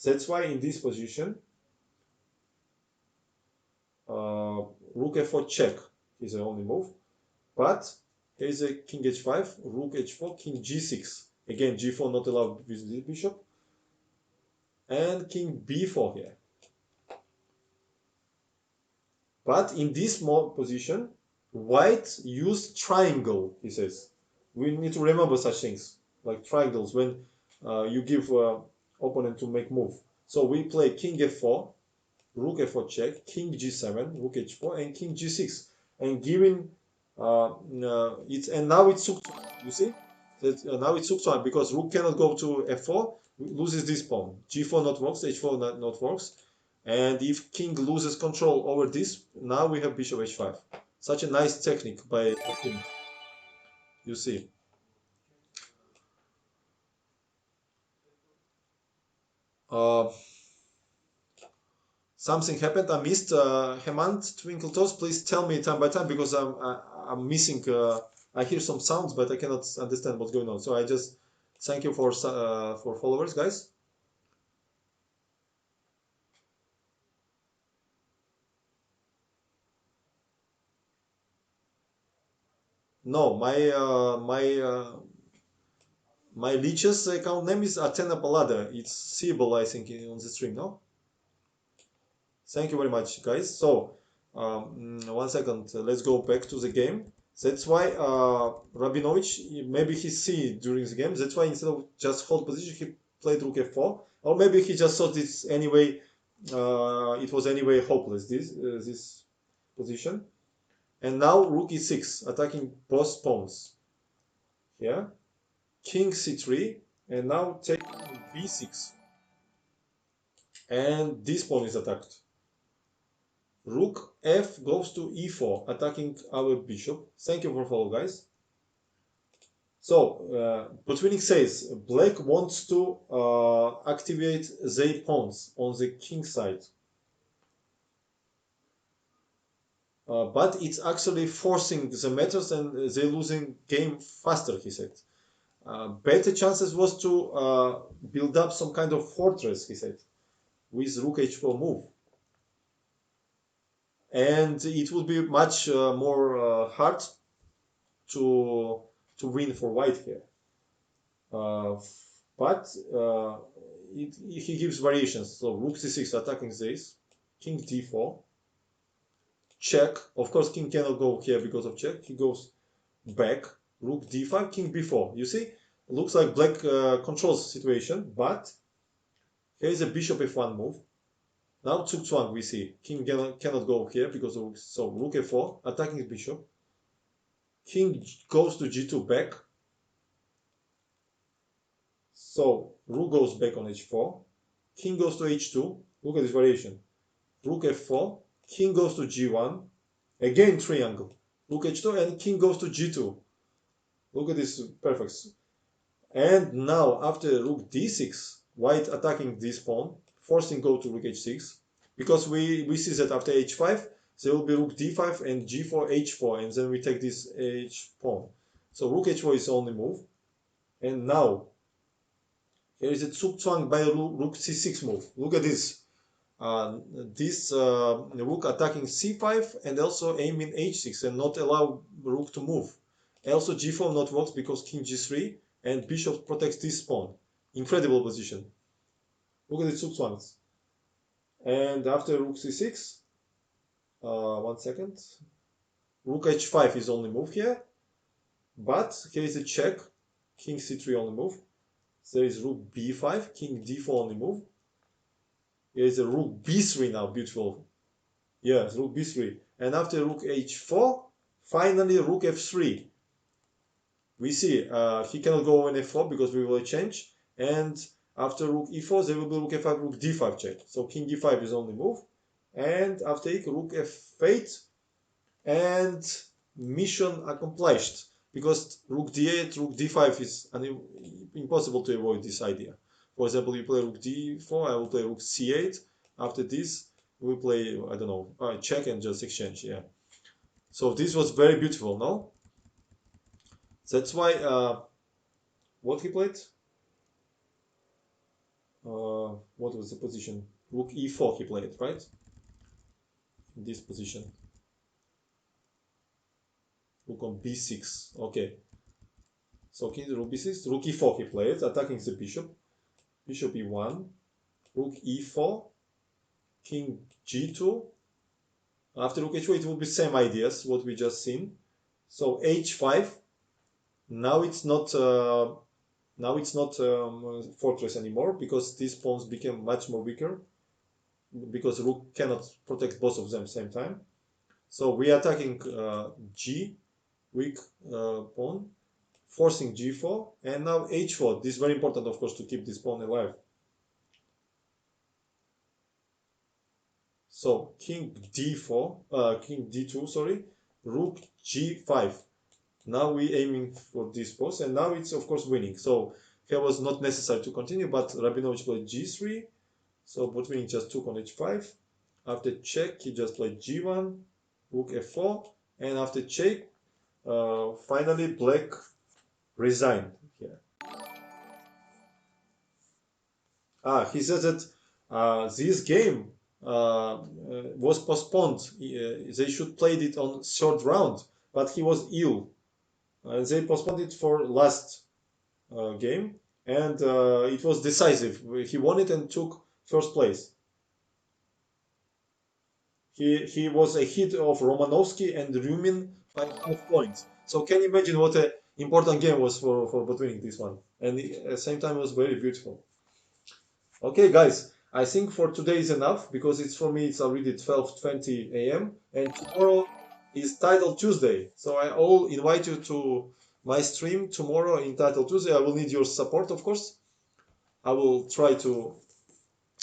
A: That's why in this position, rook f4 check is the only move. But here's a king h5, rook h4, king g6. Again, g4 not allowed with this bishop. And king b4 here. But in this position, white used triangle, he says. We need to remember such things, like triangles, when you give opponent to make move. So we play king f4, rook f4 check, king g7, rook h4, and king g6, and giving it's and now it's suk. You see that now it's suk because rook cannot go to f4, loses this pawn. G4 not works, h4 not works, and if king loses control over this, now we have bishop h5. Such a nice technique by Botvinnik. You see. Uh, Something happened. I missed Hemant Twinkle Toes. Please tell me time by time because I'm missing. I hear some sounds, but I cannot understand what's going on. So I just thank you for followers, guys. No, my Lichess account name is Athena Palada. It's seeable, I think, on the stream. No, thank you very much, guys. So 1 second. Let's go back to the game. That's why Rabinovich, maybe he see during the game. That's why instead of just hold position, he played rook f4, or maybe he just thought this anyway. It was anyway hopeless this position. And now rook e6, attacking both pawns. Yeah, king c3, and now take b6, and this pawn is attacked. Rook f goes to e4, attacking our bishop. Thank you for follow, guys. So, Botvinnik says black wants to activate their pawns on the king side. But it's actually forcing the matters and they're losing game faster, he said. Better chances was to build up some kind of fortress, he said, with rook h4 move. And it would be much more hard to win for white here. But he gives variations. So rook c6 attacking this, king d4, check. Of course, king cannot go here because of check. He goes back, rook d5, king b4. You see, looks like black controls situation, but here is a bishop f1 move. Now Zugzwang we see. King cannot go here because of so rook f4, attacking bishop. King goes to g2 back. So rook goes back on h4. King goes to h2. Look at this variation. Rook f4. King goes to g1. Again triangle. Rook h2 and king goes to g2. Look at this perfect. And now after rook d6, white attacking this pawn, forcing go to rook h6. Because we see that after h5, there will be rook d5 and g4, h4, and then we take this h pawn. So rook h4 is the only move. And now, here is a Zugzwang by rook c6 move. Look at this. This rook attacking c5 and also aiming h6 and not allow rook to move. Also g4 not works because king g3 and bishop protects this pawn. Incredible position. Look at the Zugzwangs. And after rook c6, 1 second, rook h5 is only move here, but here is a check, king c3 only move. There is rook b5, king d4 only move. Here is a rook b3 now, beautiful. Yes, rook b3. And after rook h4, finally rook f3. We see he cannot go on f4 because we will change. And after rook e4, there will be rook f5, rook d5 check. So king d5 is only move. And after rook f8, and mission accomplished. Because rook d8, rook d5 is impossible to avoid this idea. For example, you play rook d4, I will play rook c8. After this, we play, I don't know, check and just exchange, yeah. So this was very beautiful, no? That's why, what he played? What was the position? Rook e4 he played, right? In this position. Rook on b6, okay. So king rook b6, rook e4 he played, attacking the bishop. Bishop e1, rook e4, king g2. After rook h4, it will be same ideas what we just seen. So h5. Now it's not fortress anymore because these pawns became much more weaker. because rook cannot protect both of them same time. So we are attacking G, weak pawn, forcing G4, and now H4. This is very important, of course, to keep this pawn alive. So King D4, King D2, sorry, Rook G5. Now we aiming for this post, and now it's of course winning. So here was not necessary to continue, but Rabinovich played G3. So Botvinnik just took on H5. After check, he just played G1, Rook F4, and after check, finally Black resigned here. He says that this game was postponed. They should play it on third round, but he was ill. They postponed it for last game, and it was decisive. He won it and took first place. He was ahead of Romanovsky and Rumin by 5 points. So can you imagine what an important game was for Botvinnik, this one? And at the same time, it was very beautiful. Okay, guys, I think for today is enough because it's for me. It's already 12:20 a.m. and tomorrow is Title Tuesday. So I all invite you to my stream tomorrow in Title Tuesday. I will need your support, of course. I will try to.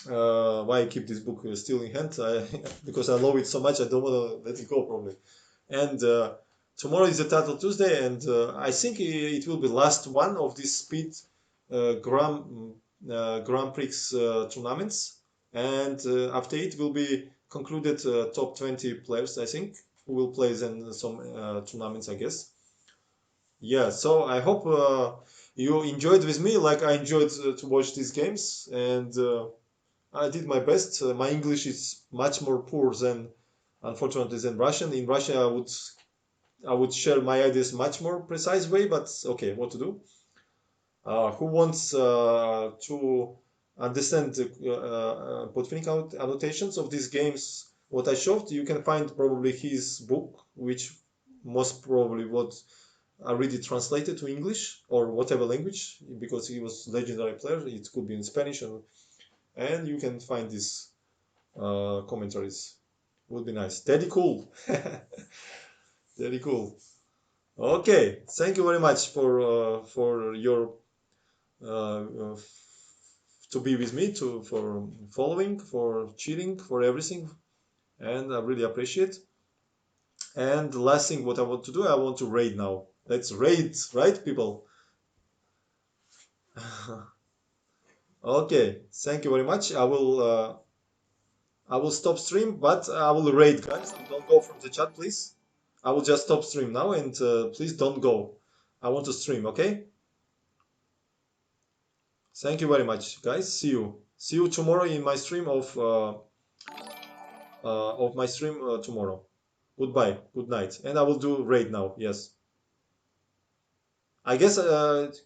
A: Why I keep this book still in hand? Because I love it so much. I don't want to let it go, probably. And tomorrow is the Title Tuesday, and I think it will be last one of this speed Grand Prix tournaments, and after it will be concluded top 20 players, I think, who will play then some tournaments, I guess. Yeah, so I hope you enjoyed with me like I enjoyed to watch these games, and I did my best. My English is much more poor than, unfortunately, than Russian. In Russia, I would share my ideas much more precise way, but okay, what to do? Who wants to understand the Botvinnik annotations of these games, what I showed, you can find probably his book, which most probably was already translated to English or whatever language, because he was legendary player. It could be in Spanish, and you can find these commentaries. Would be nice. Daddy cool. Daddy cool. Okay, thank you very much for your to be with me, for following, for cheering, for everything, and I really appreciate. And the last thing, what I want to do, I want to raid now. Let's raid, right, people? Okay, thank you very much. I will stop stream, but I will raid, guys. Don't go from the chat, please. I will just stop stream now, and please don't go. I want to stream, okay? Thank you very much, guys. See you. See you tomorrow in my stream of my stream tomorrow. Goodbye. Good night. And I will do raid now. Yes. I guess.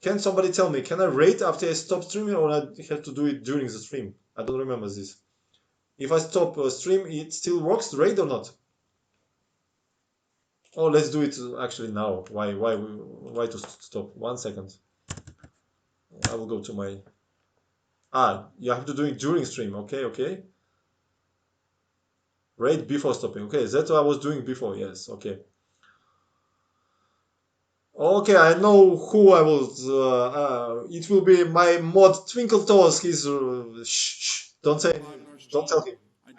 A: Can somebody tell me? Can I raid after I stop streaming, or I have to do it during the stream? I don't remember this. If I stop stream, it still works. Raid or not? Oh, let's do it actually now. Why to stop? 1 second. I will go to my. You have to do it during stream. Okay, okay. Raid before stopping. Okay, that's what I was doing before. Yes. Okay. Okay, I know who I will. It will be my mod Twinkle Toes. He's shh. Don't say. Don't tell him.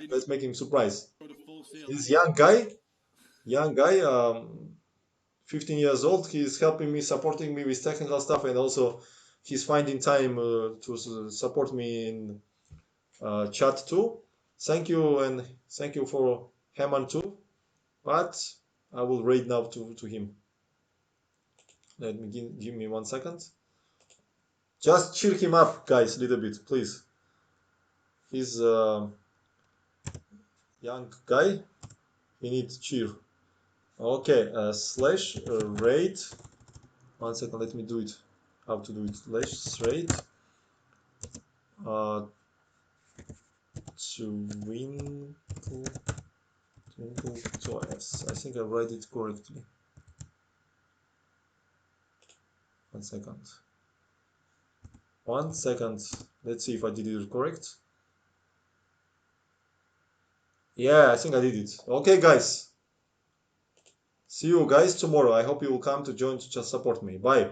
A: Let's make him surprise. He's young guy. 15 years old. He's helping me, supporting me with technical stuff, and also he's finding time to support me in chat too. Thank you, and thank you for Hammond too. But I will raid now to him. Let me give me 1 second. Just cheer him up, guys, a little bit, please. He's a young guy. He needs cheer. Okay, slash raid. 1 second, let me do it. How to do it? Slash raid. Twinkle toys. I think I write it correctly. 1 second. 1 second. Let's see if I did it correct. Yeah, I think I did it. Okay, guys. See you guys tomorrow. I hope you will come to join to just support me. Bye.